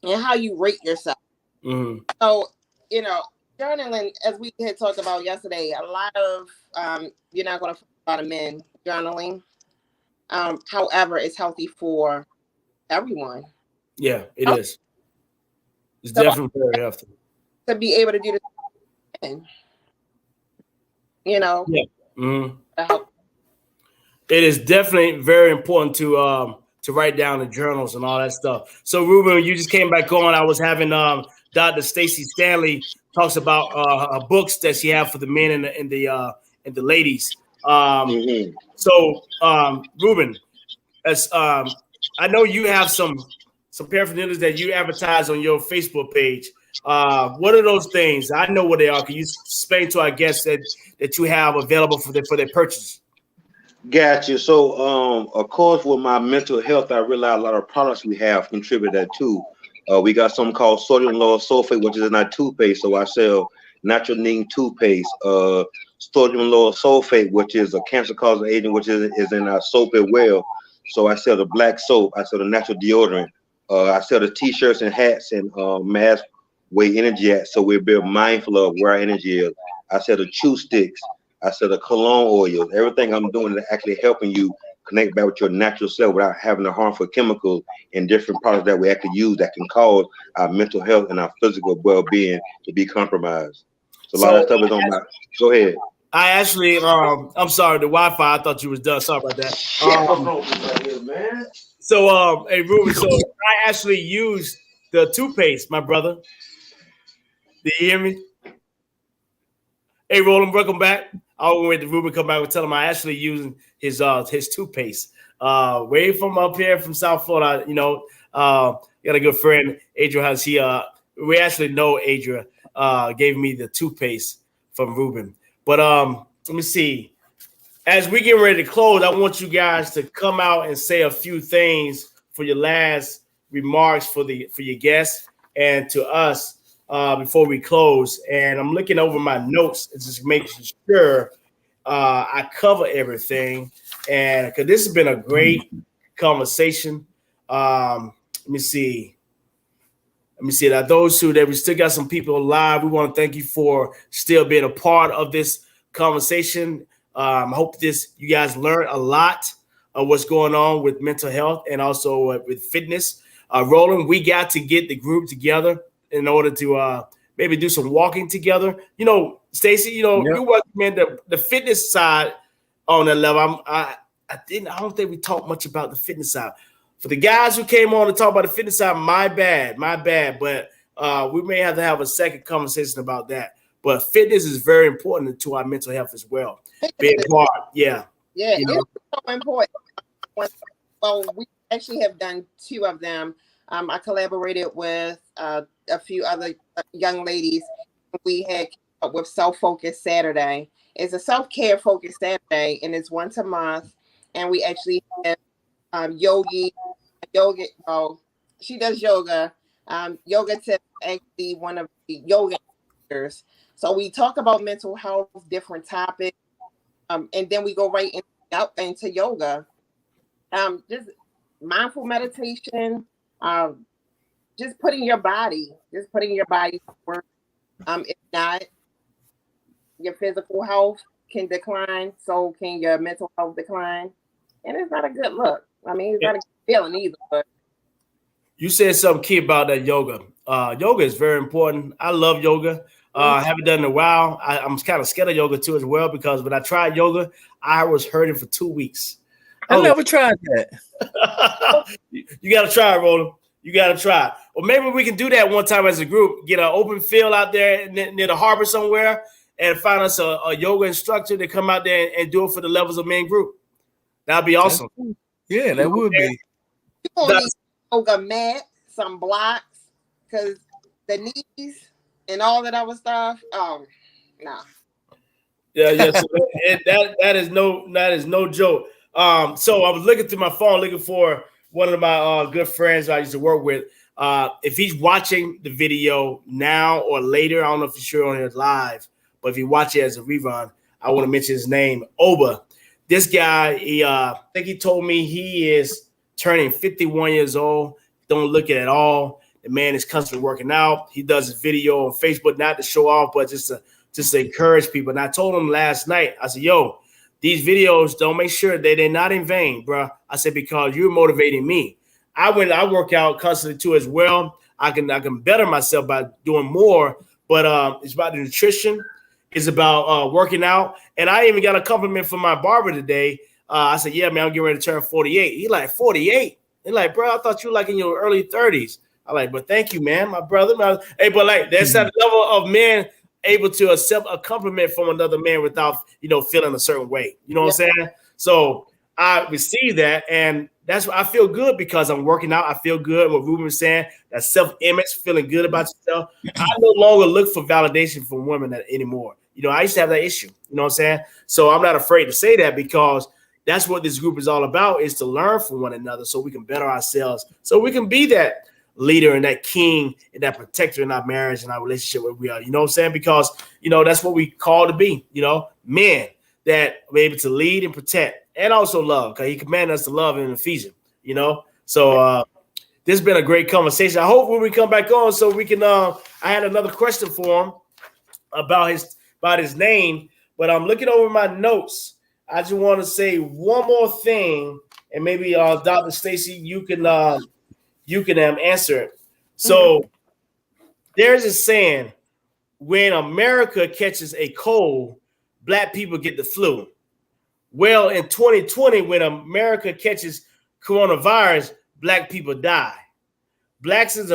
and how you rate yourself. Mm-hmm. So, journaling, as we had talked about yesterday, a lot of, you're not going to find a lot of men journaling. However, it's healthy for everyone. Yeah, it is. It's definitely very healthy. To be able to do this, Yeah. Mm-hmm. It is definitely very important to write down the journals and all that stuff. So, Ruben, you just came back on. I was having Dr. Stacey Stanley talks about her books that she have for the men and the ladies. Mm-hmm. So, Ruben, as I know you have some paraphernalia that you advertise on your Facebook page. What are those things? I know what they are. Can you explain to our guests that you have available for their purchase? Gotcha. So, of course, with my mental health, I realize a lot of products we have contribute that too. We got something called sodium lauryl sulfate, which is in our toothpaste. So I sell natural neem toothpaste. Sodium lauryl sulfate, which is a cancer-causing agent, which is in our soap as well. So I sell the black soap. I sell the natural deodorant. I sell the T-shirts and hats and masks where energy at. So we're very mindful of where our energy is. I sell the chew sticks. I sell the cologne oils. Everything I'm doing is actually helping you connect back with your natural self without having the harmful chemicals and different products that we actually use that can cause our mental health and our physical well-being to be compromised. So a lot of stuff is on my. Go ahead. I actually, I'm sorry, the Wi-Fi. I thought you was done. Sorry about that. So, hey, Ruben. So I actually used the toothpaste, my brother. Did you hear me? Hey, Roland, welcome back. I'll wait to Ruben come back and tell him I actually using his toothpaste. Way from up here from South Florida, got a good friend, Adria. We actually know Adria. Gave me the toothpaste from Ruben. But let me see. As we get ready to close, I want you guys to come out and say a few things for your last remarks for your guests and to us before we close. And I'm looking over my notes and just making sure I cover everything. And because this has been a great conversation. Let me see. That those who that we still got some people alive. We want to thank you for still being a part of this conversation. I hope you guys learned a lot of what's going on with mental health and also with fitness. Roland, we got to get the group together in order to maybe do some walking together. You know, Stacy, you work, man, the fitness side on that level. I don't think we talked much about the fitness side. For the guys who came on to talk about the fitness side, my bad. But we may have to have a second conversation about that. But fitness is very important to our mental health as well. Being part, yeah, it's so important. Well, we actually have done 2 of them. I collaborated with a few other young ladies. We had come up with Self-Focus Saturday. It's a self-care focused Saturday, and it's once a month. And we actually have yoga. Oh, she does yoga. Yoga tips actually one of the yoga teachers. So we talk about mental health, different topics, and then we go right into yoga. Just mindful meditation. Just putting your body to work. If not, your physical health can decline, so can your mental health decline, and it's not a good look. I mean, it's not a good feeling either. But you said something key about that yoga. Yoga is very important. I love yoga. I haven't done it in a while. I'm kind of scared of yoga too as well, because when I tried yoga, I was hurting for 2 weeks. I never tried that. You got to try it, Roland. You got to try it. Or maybe we can do that one time as a group. Get an open field out there near the harbor somewhere and find us a yoga instructor to come out there and do it for the Levels of Men group. That'd be awesome. Yeah, that would be. You gonna need yoga mat, some blocks, because the knees and all that other stuff. Oh, no. Yeah. So that is no joke. So I was looking through my phone, looking for one of my good friends I used to work with. If he's watching the video now or later, I don't know if he's sure on here live, but if you watch it as a rerun, I want to mention his name, Oba. This guy, I think he told me he is turning 51 years old. Don't look it at all. The man is constantly working out. He does his video on Facebook, not to show off, but just to encourage people. And I told him last night, I said, yo, these videos, don't make sure that they're not in vain, bro. I said, because you're motivating me. I work out constantly too as well. I can better myself by doing more, but it's about the nutrition. It's about working out. And I even got a compliment from my barber today. I said, yeah, man, I'm getting ready to turn 48. He like, 48? He's like, bro, I thought you were like in your early 30s. I'm like, but thank you, man, my brother. Hey, but like that's that level of men able to accept a compliment from another man without, feeling a certain way. You know what I'm saying? So I received that, and that's why I feel good because I'm working out. I feel good. What Ruben was saying, that self-image, feeling good about yourself. I no longer look for validation from women anymore. I used to have that issue. You know what I'm saying? So I'm not afraid to say that because that's what this group is all about, is to learn from one another so we can better ourselves, so we can be that leader and that king and that protector in our marriage and our relationship where we are. You know what I'm saying? Because, that's what we call to be, men that are able to lead and protect and also love, because he commanded us to love in Ephesians, So this has been a great conversation. I hope when we come back on so we can, I had another question for him about his name, but I'm looking over my notes. I just want to say one more thing, and maybe Dr. Stacy, you can answer it. So there's a saying, when America catches a cold, Black people get the flu. Well, in 2020, when America catches coronavirus, Black people die. Blacks in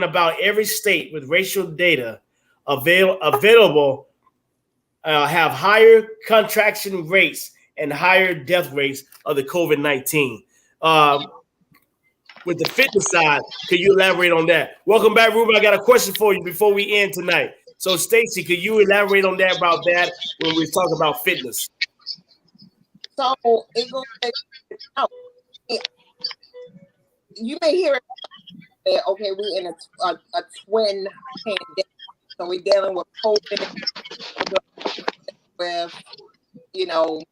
about every state with racial data available have higher contraction rates and higher death rates of the COVID-19. With the fitness side, can you elaborate on that? Welcome back, Ruben. I got a question for you before we end tonight. So Stacy, could you elaborate on that about that when we talk about fitness? So it goes out. You may hear it say, okay, we're in a twin pandemic. So we're dealing with COVID, with, you know,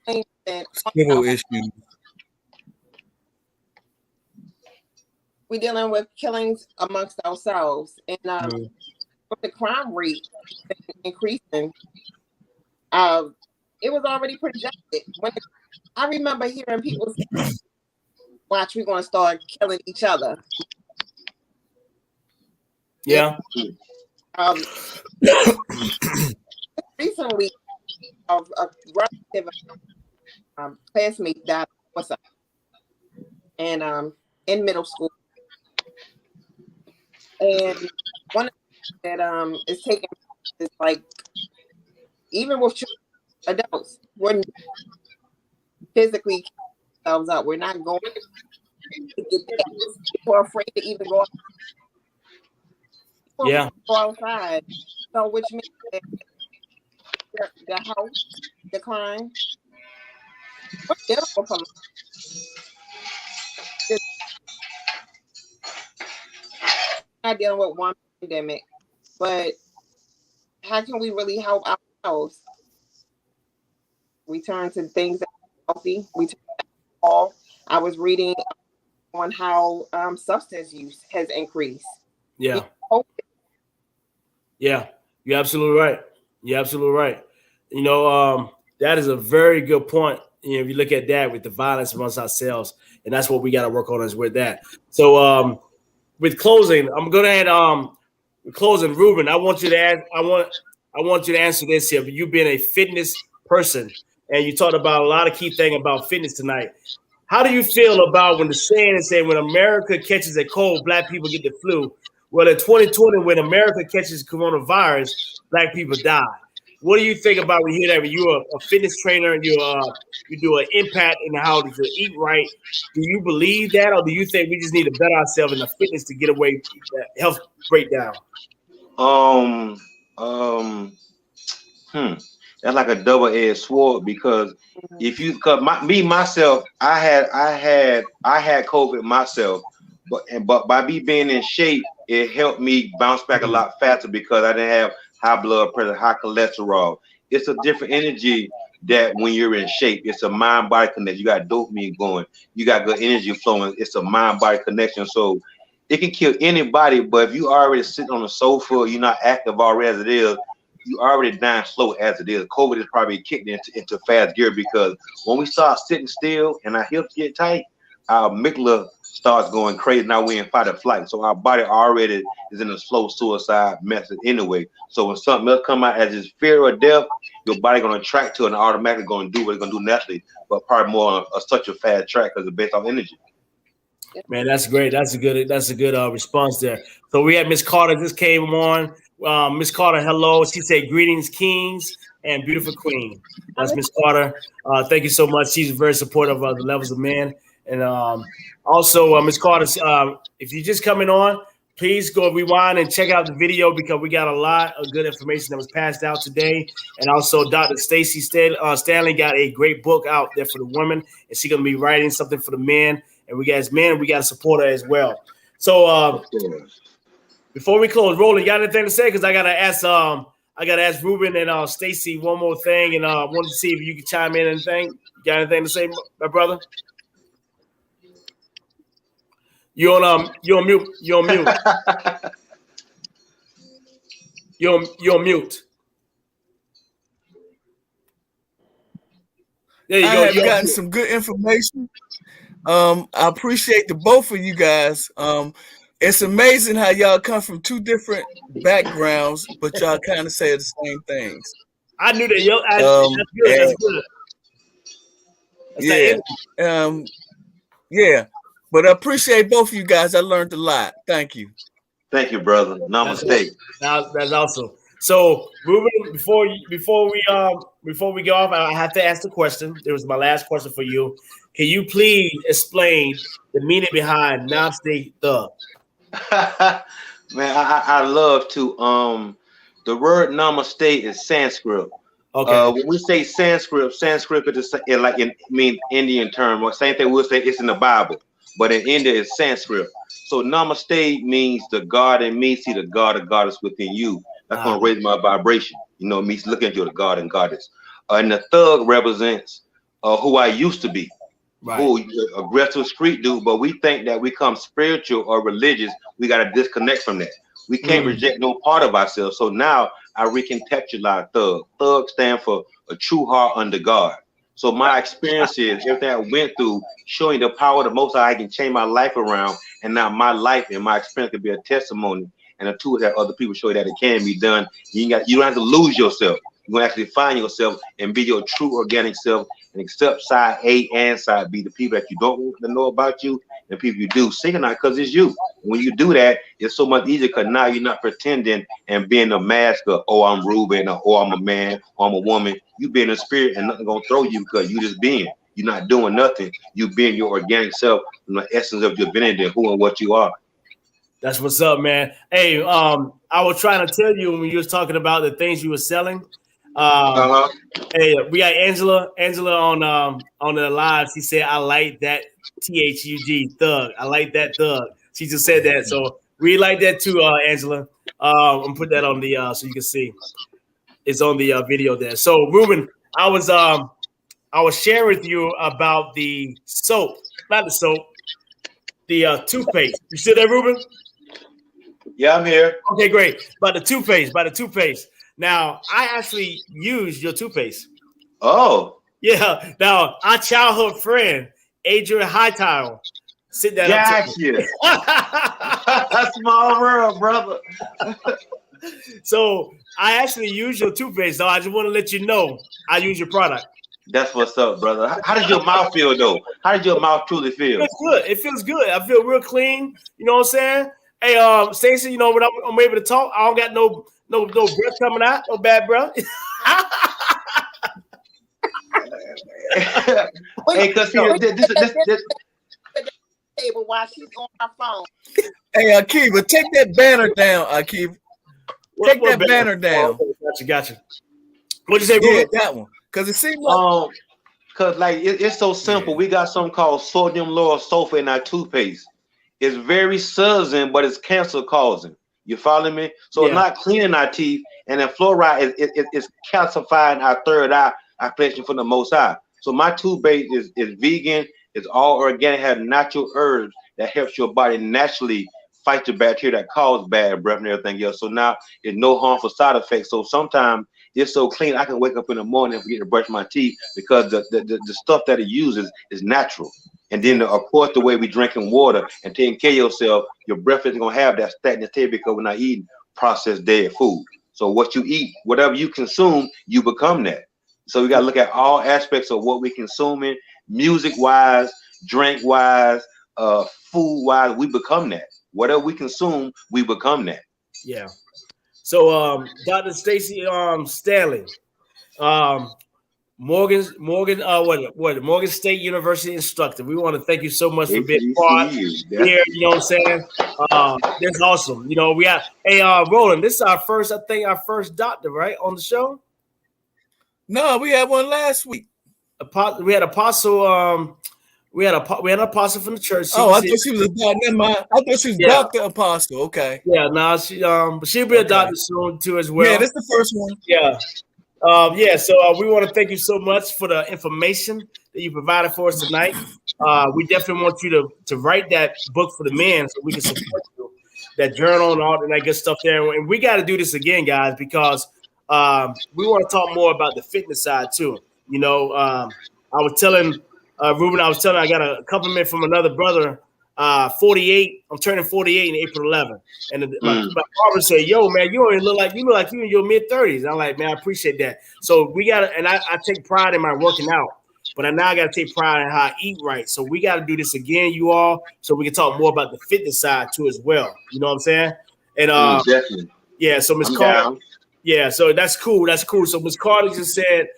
killing and Civil issues. we're dealing with killings amongst ourselves. And with the crime rate increasing, it was already projected. I remember hearing people say, watch, we're going to start killing each other. Yeah. Recently, a relative classmate died and in middle school. And one of the things that is taking is like, even with children, adults, we're physically ourselves up. We're not going to get that. People are afraid to even go outside. So which means that the house decline. We're dealing with not dealing with one pandemic, but how can we really help ourselves? We turn to things that are healthy. We turn to alcohol. I was reading on how substance use has increased. Yeah. Yeah, you're absolutely right. You're absolutely right. You know, that is a very good point. You know, if you look at that with the violence amongst ourselves, and that's what we got to work on is with that. So, with closing, I'm gonna add closing, Ruben. I want you to add. I want you to answer this here. You being a fitness person, and you talked about a lot of key things about fitness tonight. How do you feel about when the saying is saying when America catches a cold, black people get the flu? Well, in 2020, when America catches coronavirus, black people die. What do you think about when you hear that? When you're a fitness trainer and you do an impact in how to eat right, do you believe that, or do you think we just need to better ourselves in the fitness to get away from that health breakdown? That's like a double-edged sword because if you, myself, I had COVID myself, but by me being in shape, it helped me bounce back a lot faster because I didn't have high blood pressure, high cholesterol. It's a different energy that when you're in shape. It's a mind-body connection. You got dopamine going. You got good energy flowing. It's a mind-body connection. So it can kill anybody, but if you already sitting on the sofa, you're not active already as it is, you already dying slow as it is. COVID is probably kicked into fast gear because when we start sitting still and our hips get tight, our amygdala starts going crazy. Now we're in fight or flight. So our body already is in a slow suicide method anyway. So when something else come out as is fear or death, your body going to track to it and automatically going to do what it's going to do naturally, but probably more on such a fast track because it's based on energy. Man, that's great. That's a good response there. So we had Miss Carter just came on. Miss Carter, hello. She said, greetings, kings and beautiful queen. That's Miss Carter. Thank you so much. She's very supportive of the Levels of Man. And also, Miss Carter, if you're just coming on, please go rewind and check out the video because we got a lot of good information that was passed out today. And also, Dr. Stacy Stanley got a great book out there for the women, and she's going to be writing something for the men. And we got to support her as well. So before we close, Roland, you got anything to say? Because I gotta ask Ruben and Stacy one more thing, and wanted to see if you could chime in anything. You got anything to say, my brother? You're on mute. You're on mute. You're on mute. There you go. I have gotten some good information. I appreciate the both of you guys. It's amazing how y'all come from two different backgrounds, but y'all kind of say the same things. I knew that. That's good. That's yeah. But I appreciate both of you guys. I learned a lot. Thank you. Thank you, brother. Namaste. That's awesome. So, Ruben, before we go off, I have to ask the question. It was my last question for you. Can you please explain the meaning behind Namaste Thug? Man, I love to the word namaste is Sanskrit. Okay. When we say Sanskrit is like mean Indian term, or same thing we'll say it's in the Bible, but in India it's Sanskrit. So namaste means the God in me, see the God and goddess within you. That's gonna raise my vibration. You know, me looking at you, the God and goddess. And the thug represents who I used to be. Right. Who aggressive street dude, but we think that we come spiritual or religious. We got to disconnect from that. We can't reject no part of ourselves. So now I recontextualize thug. Thug stand for a true heart under God. So my experience is everything I went through, showing the power of the Most High, I can change my life around, and now my life and my experience can be a testimony and a tool that other people show you that it can be done. You don't have to lose yourself. You're gonna actually find yourself and be your true organic self and accept side A and side B, the people that you don't want to know about you and the people you do. Synchronize because it's you. When you do that, it's so much easier because now you're not pretending and being a mask of, oh, I'm Ruben, or oh, I'm a man, or I'm a woman. You being a spirit and nothing gonna throw you because you just being. You're not doing nothing. You being your organic self, the essence of your divinity, who and what you are. That's what's up, man. Hey, I was trying to tell you when you was talking about the things you were selling. Hey, we got Angela on the live. She said, I like that THUG thug. I like that thug. She just said that. So we like that too, Angela. I'm gonna put that on the so you can see it's on the video there. So Ruben, I was sharing with you about the soap, not the soap, the toothpaste. You still there, Ruben? Yeah, I'm here. Okay, great. By the toothpaste. Now, I actually use your toothpaste. Oh. Yeah. Now, our childhood friend, Adrian Hightower, sit that up. Gotcha. Small world, brother. So, I actually use your toothpaste, though. I just want to let you know I use your product. That's what's up, brother. How does your mouth feel, though? How does your mouth truly feel? It's good. It feels good. I feel real clean. You know what I'm saying? Hey, Stacey, you know, when I'm able to talk, I don't got no breath coming out. No bad breath. Hey, because this table while she's on her phone. Hey, Akiva, take that banner down, Akiva. Take that banner down. Gotcha. What'd you say, yeah, that one. Because it seems like because like it's so simple. Yeah. We got something called sodium lauryl sulfate in our toothpaste. It's very soothing, but it's cancer causing. You follow me? So it's not cleaning our teeth, and then fluoride is calcifying our third eye, our connection from the Most High. So my toothpaste is vegan. It's all organic, have natural herbs that helps your body naturally fight the bacteria that cause bad breath and everything else. So now there's no harmful side effects. So sometimes it's so clean, I can wake up in the morning and forget to brush my teeth because the stuff that it uses is natural. And then, of course, the way we drinking water and taking care of yourself, your breath isn't going to have that stagnancy because we're not eating processed dead food. So what you eat, whatever you consume, you become that. So we got to look at all aspects of what we're consuming, music-wise, drink-wise, food-wise, we become that. Whatever we consume, we become that. Yeah. So, Dr. Stacey Stanley, Morgan State University instructor. We want to thank you so much for being part here. You know what I'm saying? That's awesome. You know, we got Roland. This is our first doctor, right, on the show. No, we had one last week. We had Apostle. We had an apostle from the church. I thought she was a doctor. Never mind. I thought she was Dr. Apostle. Okay. Yeah, no, she'll be a doctor soon too as well. Yeah, that's the first one. Yeah. So we want to thank you so much for the information that you provided for us tonight. We definitely want you to write that book for the men so we can support you, that journal and all that good stuff there. And we got to do this again, guys, because we want to talk more about the fitness side too. You know, I was telling Ruben, I got a compliment from another brother. 48. I'm turning 48 in April 11th, and my barber said, "Yo, man, you look like you in your mid-30s." I'm like, "Man, I appreciate that." So we got to, and I take pride in my working out, but I got to take pride in how I eat right. So we got to do this again, you all, so we can talk more about the fitness side too as well. You know what I'm saying? And definitely. Yeah. So Ms. Carter, yeah. So that's cool. That's cool. So Ms. Carter just said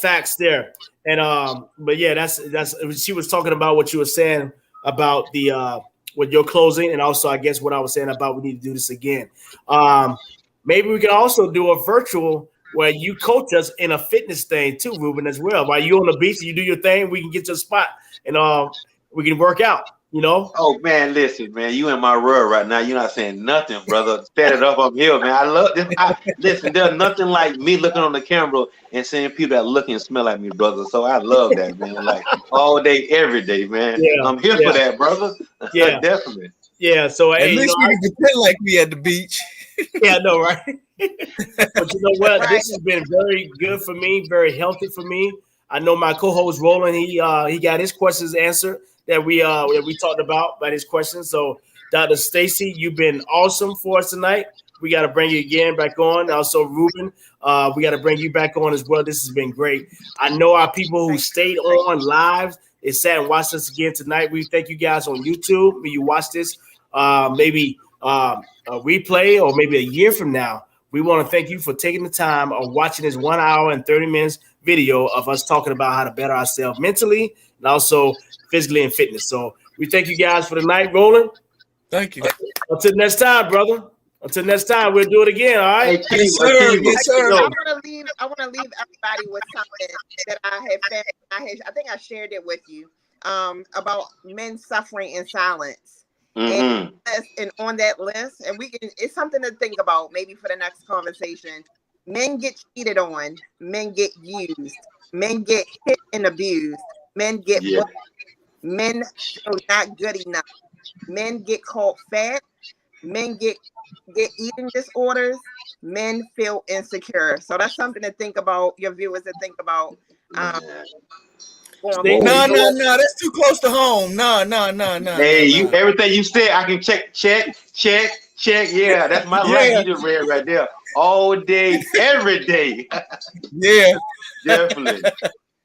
facts there, and but yeah, that's she was talking about what you were saying about the with your closing, and also I guess what I was saying about we need to do this again. Maybe we can also do a virtual where you coach us in a fitness thing too, Ruben, as well. While you on the beach, you do your thing, we can get to a spot and we can work out. You know? Oh man, listen, man, you in my world right now. You're not saying nothing, brother. Set it up here, man. I love this. Listen, there's nothing like me looking on the camera and seeing people that look and smell like me, brother. So I love that, man. Like all day, every day, man. Yeah, I'm here for that, brother. Yeah, definitely. Yeah. So at least we can pretend like we at the beach. Yeah, I know, right? But you know what? Right. This has been very good for me, very healthy for me. I know my co-host Roland. He got his questions answered that we talked about by his questions. So, Dr. Stacy, you've been awesome for us tonight. We got to bring you again back on. Also, Ruben, we got to bring you back on as well. This has been great. I know our people who stayed on live, they sat and watched us again tonight. We thank you guys on YouTube. When you watch this, maybe a replay or maybe a year from now, we want to thank you for taking the time of watching this 1 hour and 30 minutes video of us talking about how to better ourselves mentally and also physically and fitness. So we thank you guys for the night, Roland. Thank you. Until next time, brother. Until next time, we'll do it again. All right. Yes, sir. Yes, sir. I want to leave everybody with something that I had found. I think I shared it with you about men suffering in silence. Mm-hmm. And on that list, and it's something to think about maybe for the next conversation. Men get cheated on, men get used, men get hit and abused, men get bullied, men feel not good enough, men get called fat, men get eating disorders, men feel insecure. So that's something to think about, your viewers to think about. No, that's too close to home. No. Hey, everything you said, I can check. Yeah, that's my life you just read right there. All day, every day. Yeah, definitely.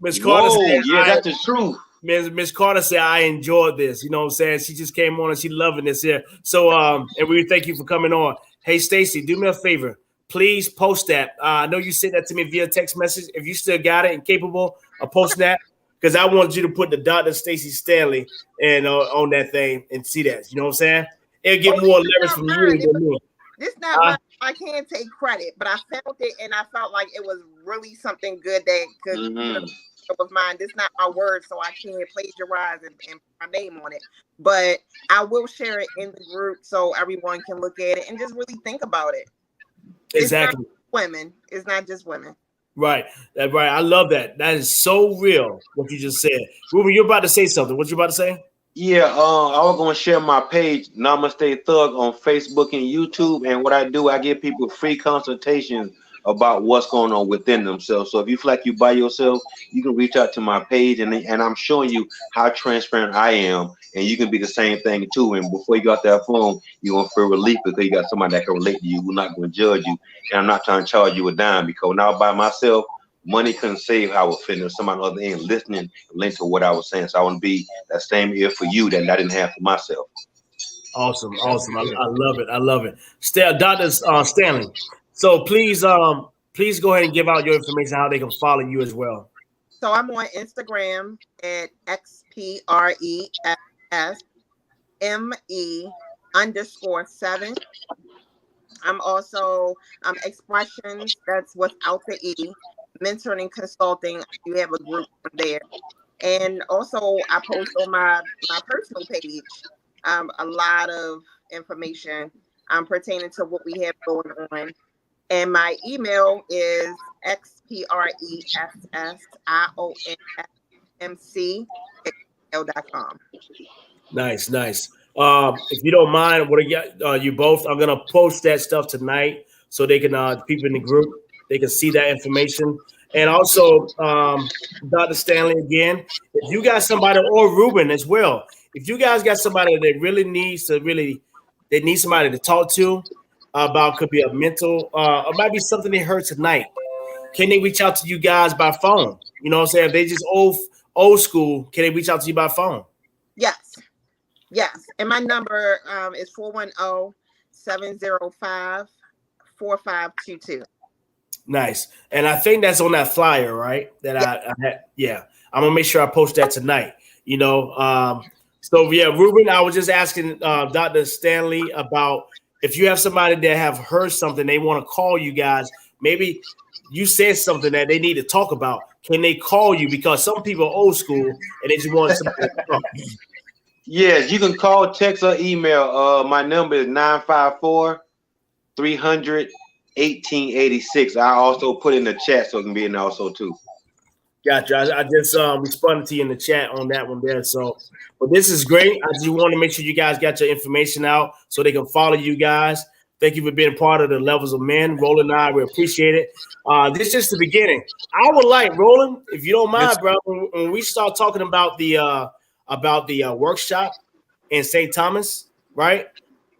Miss Carter said, that's the truth. Miss Carter said, I enjoyed this. You know what I'm saying? She just came on and she loving this here. So, and we thank you for coming on. Hey, Stacy, do me a favor. Please post that. I know you sent that to me via text message. If you still got it and capable of posting that, because I want you to put the Dr. Stacy Stanley and on that thing and see that. You know what I'm saying? It'll get more leverage from you than me. This not mine. I can't take credit, but I felt it and I felt like it was really something good that could it was mine. This is not my word, so I can't plagiarize and put my name on it. But I will share it in the group so everyone can look at it and just really think about it. Exactly. It's not just women. Right. Right. I love that. That is so real, what you just said. Ruben, you're about to say something. What you about to say? Yeah, I was going to share my page, Namaste Thug, on Facebook and YouTube. And what I do, I give people free consultations about what's going on within themselves. So if you feel like you by yourself, you can reach out to my page, and I'm showing you how transparent I am. And you can be the same thing too. And before you got that phone, you're going to feel relief because you got somebody that can relate to you. We're not going to judge you. And I'm not trying to charge you a dime, because now by myself, money couldn't save how I was feeling. Somebody on the other end listening and listening to what I was saying. So I want to be that same ear for you that I didn't have for myself. Awesome. I love it. Dr. Stanley. So please go ahead and give out your information, how they can follow you as well. So I'm on Instagram at XPRESSME_7. I'm also Expressions, that's without the E, mentoring and consulting. You have a group there. And also I post on my personal page a lot of information pertaining to what we have going on. And my email is XPRESSIONSMC@gmail.com. Nice. If you don't mind, you both, I'm gonna post that stuff tonight so they can people in the group, they can see that information. And also, Dr. Stanley, again, if you got somebody, or Ruben as well, if you guys got somebody that really needs to they need somebody to talk to about, could be a mental, or might be something they heard tonight, can they reach out to you guys by phone? You know what I'm saying? If they just old school, can they reach out to you by phone? Yes. And my number is 410-705-4522. Nice. And I think that's on that flyer, right? That I had. Yeah. I'm gonna make sure I post that tonight. You know, So yeah, Ruben, I was just asking Dr. Stanley about if you have somebody that have heard something, they want to call you guys. Maybe you said something that they need to talk about. Can they call you? Because some people are old school and they just want somebody to talk. Yes, you can call, text, or email. My number is 954-300-1886. I also put in the chat so it can be in there also too. Gotcha. I just responded to you in the chat on that one there. So, but this is great. I just want to make sure you guys got your information out so they can follow you guys. Thank you for being part of the Levels of Men. Roland and I, we appreciate it. This is just the beginning. I would like, Roland, if you don't mind, bro, when we start talking about the workshop in St. Thomas, right?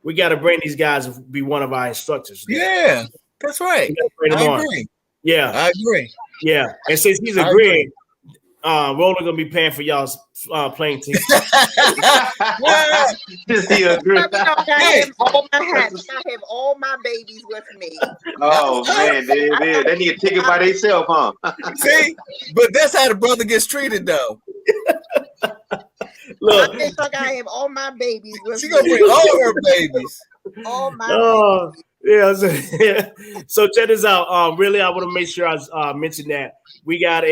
We got to bring these guys to be one of our instructors. Yeah, that's right. I agree. Yeah, I agree. Yeah, and since he's agreeing, Roland gonna be paying for y'all's playing team. Just he agree. I have all my babies with me. Oh man, they need a ticket by themselves, huh? See, but that's how the brother gets treated, though. Look, I have all my babies with she me. gonna bring all her babies. All my babies. Yeah. So check this out. Really, I want to make sure I mention that we got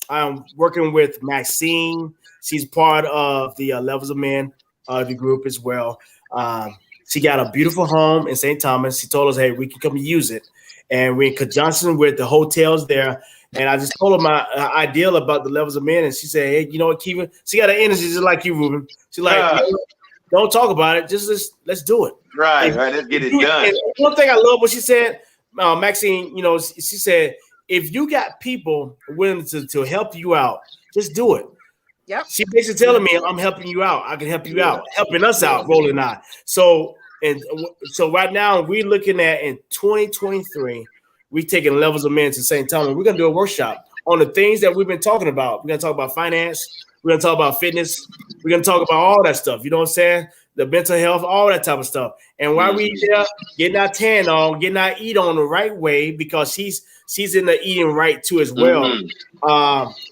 I'm working with Maxine. She's part of the Levels of Men, the group as well. She got a beautiful home in St. Thomas. She told us, hey, we can come use it. And we're in conjunction with the hotels there. And I just told her my ideal about the Levels of Men. And she said, hey, you know what, Kiva? She got an energy just like you, Ruben. She's like, don't talk about it. Just let's do it. Right. Let's get it done. And one thing I love what she said, Maxine, you know, she said, if you got people willing to help you out, just do it. Yep. She basically telling me, I'm helping you out. I can help you out, helping us out, Roland and I. So right now we're looking at in 2023, we're taking Levels of Men to St. Thomas. We're gonna do a workshop on the things that we've been talking about. We're gonna talk about finance. We're gonna talk about fitness. We're gonna talk about all that stuff. You know what I'm saying? The mental health, all that type of stuff. And while we there, getting our tan on, getting our eat on the right way, because she's in the eating right too as well.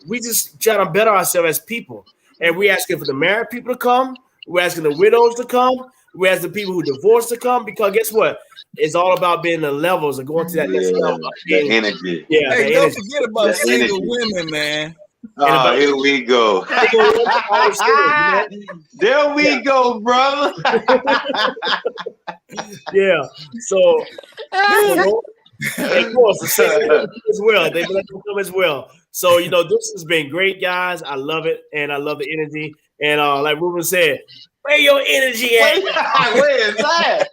We just try to better ourselves as people. And we asking for the married people to come. We're asking the widows to come. We're asking the people who divorced to come, because guess what? It's all about being the levels and going to that next level. The energy. Yeah. Hey, don't forget about single women, man. Here we go. There we go, brother. Yeah. So, of course, as well. They let them come as well. So, you know, this has been great, guys. I love it, and I love the energy. And like Ruben said, where your energy at? Where is that?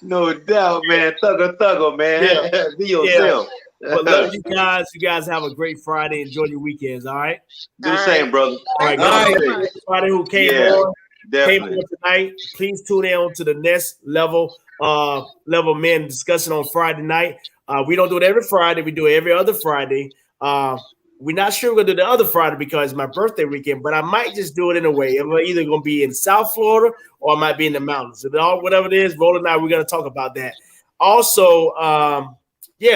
No doubt, man. Thugger, man. Yeah. Be yourself. But love you guys. You guys have a great Friday. Enjoy your weekends. All right. Do the same, brother. All right. Everybody who came on tonight, please tune in to the next level men discussion on Friday night. We don't do it every Friday. We do it every other Friday. We're not sure we're gonna do the other Friday because it's my birthday weekend, but I might just do it in a way. I'm either gonna be in South Florida or I might be in the mountains. Whatever it is, Roland and I, we're gonna talk about that. Also,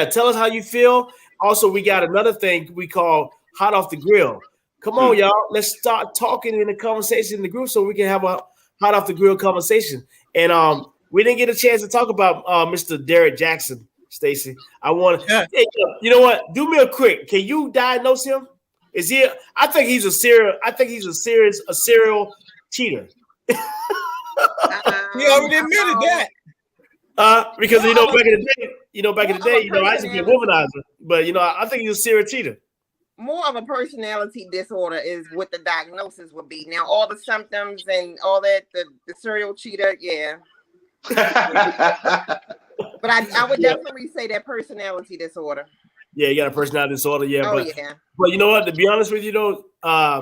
tell us how you feel. Also, we got another thing we call Hot Off the Grill. Come on, y'all. Let's start talking in the conversation in the group so we can have a Hot Off the Grill conversation. And we didn't get a chance to talk about Mr. Derek Jackson, Stacy. I want to. Hey, you know what? Do me a quick. Can you diagnose him? Is he? I think he's a serial cheater. He already admitted that. Because back in the day, I used to be a womanizer, but I think he's a serial cheater. More of a personality disorder is what the diagnosis would be. Now, all the symptoms and all that, the serial cheater, yeah. But I would definitely say that personality disorder. Yeah, you got a personality disorder, yeah. But you know what? To be honest with you,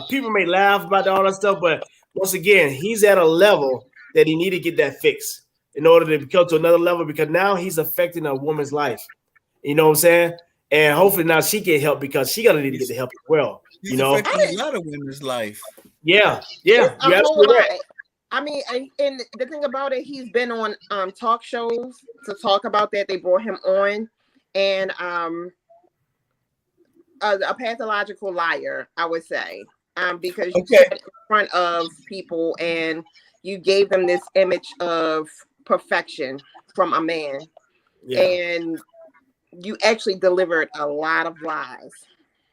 people may laugh about all that stuff, but once again, he's at a level that he need to get that fixed in order to come to another level, because now he's affecting a woman's life. You know what I'm saying? And hopefully now she get help, because she gonna need to get the help as well. He's affecting a lot of women's life. Yeah. You're absolutely right. I mean, and the thing about it, he's been on talk shows to talk about that. They brought him on, and a pathological liar, I would say. because you Okay. stood in front of people and you gave them this image of perfection from a man, and you actually delivered a lot of lies.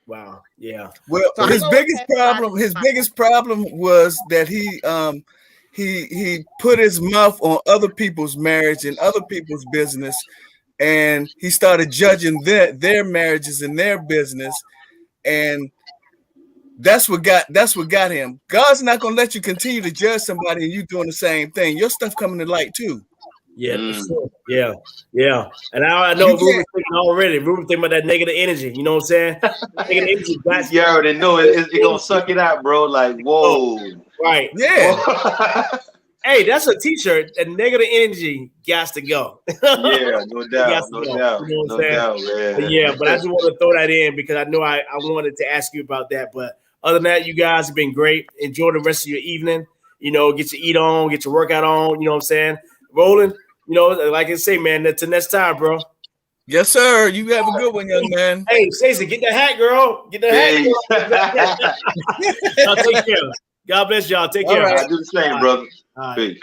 Wow. Yeah. Well, So his I know biggest that's problem, why- his biggest problem was that he put his mouth on other people's marriage and other people's business, and he started judging their marriages and their business, and that's what got him. God's not gonna let you continue to judge somebody and you doing the same thing. Your stuff coming to light too. Yeah, yeah, yeah. And now I know Ruben's thinking already. Ruben's thinking about that negative energy. You know what I'm saying? Negative energy. You already know it's gonna suck it out, bro. Like, whoa. Right. Yeah. Hey, that's a t-shirt. That negative energy got to go. Yeah, no doubt, no doubt, You know no doubt, But man. yeah, but I just want to throw that in because I know I wanted to ask you about that. But other than that, you guys have been great. Enjoy the rest of your evening. You know, get your eat on, get your workout on. You know what I'm saying? Roland, you know, like I say, man, till next time, bro. Yes, sir. You have a good one, young man. Hey, Stacey, get the hat, girl. Get the hat, girl. Y'all take care. God bless y'all. Take care. All right, I do the same, brother. All right. Peace.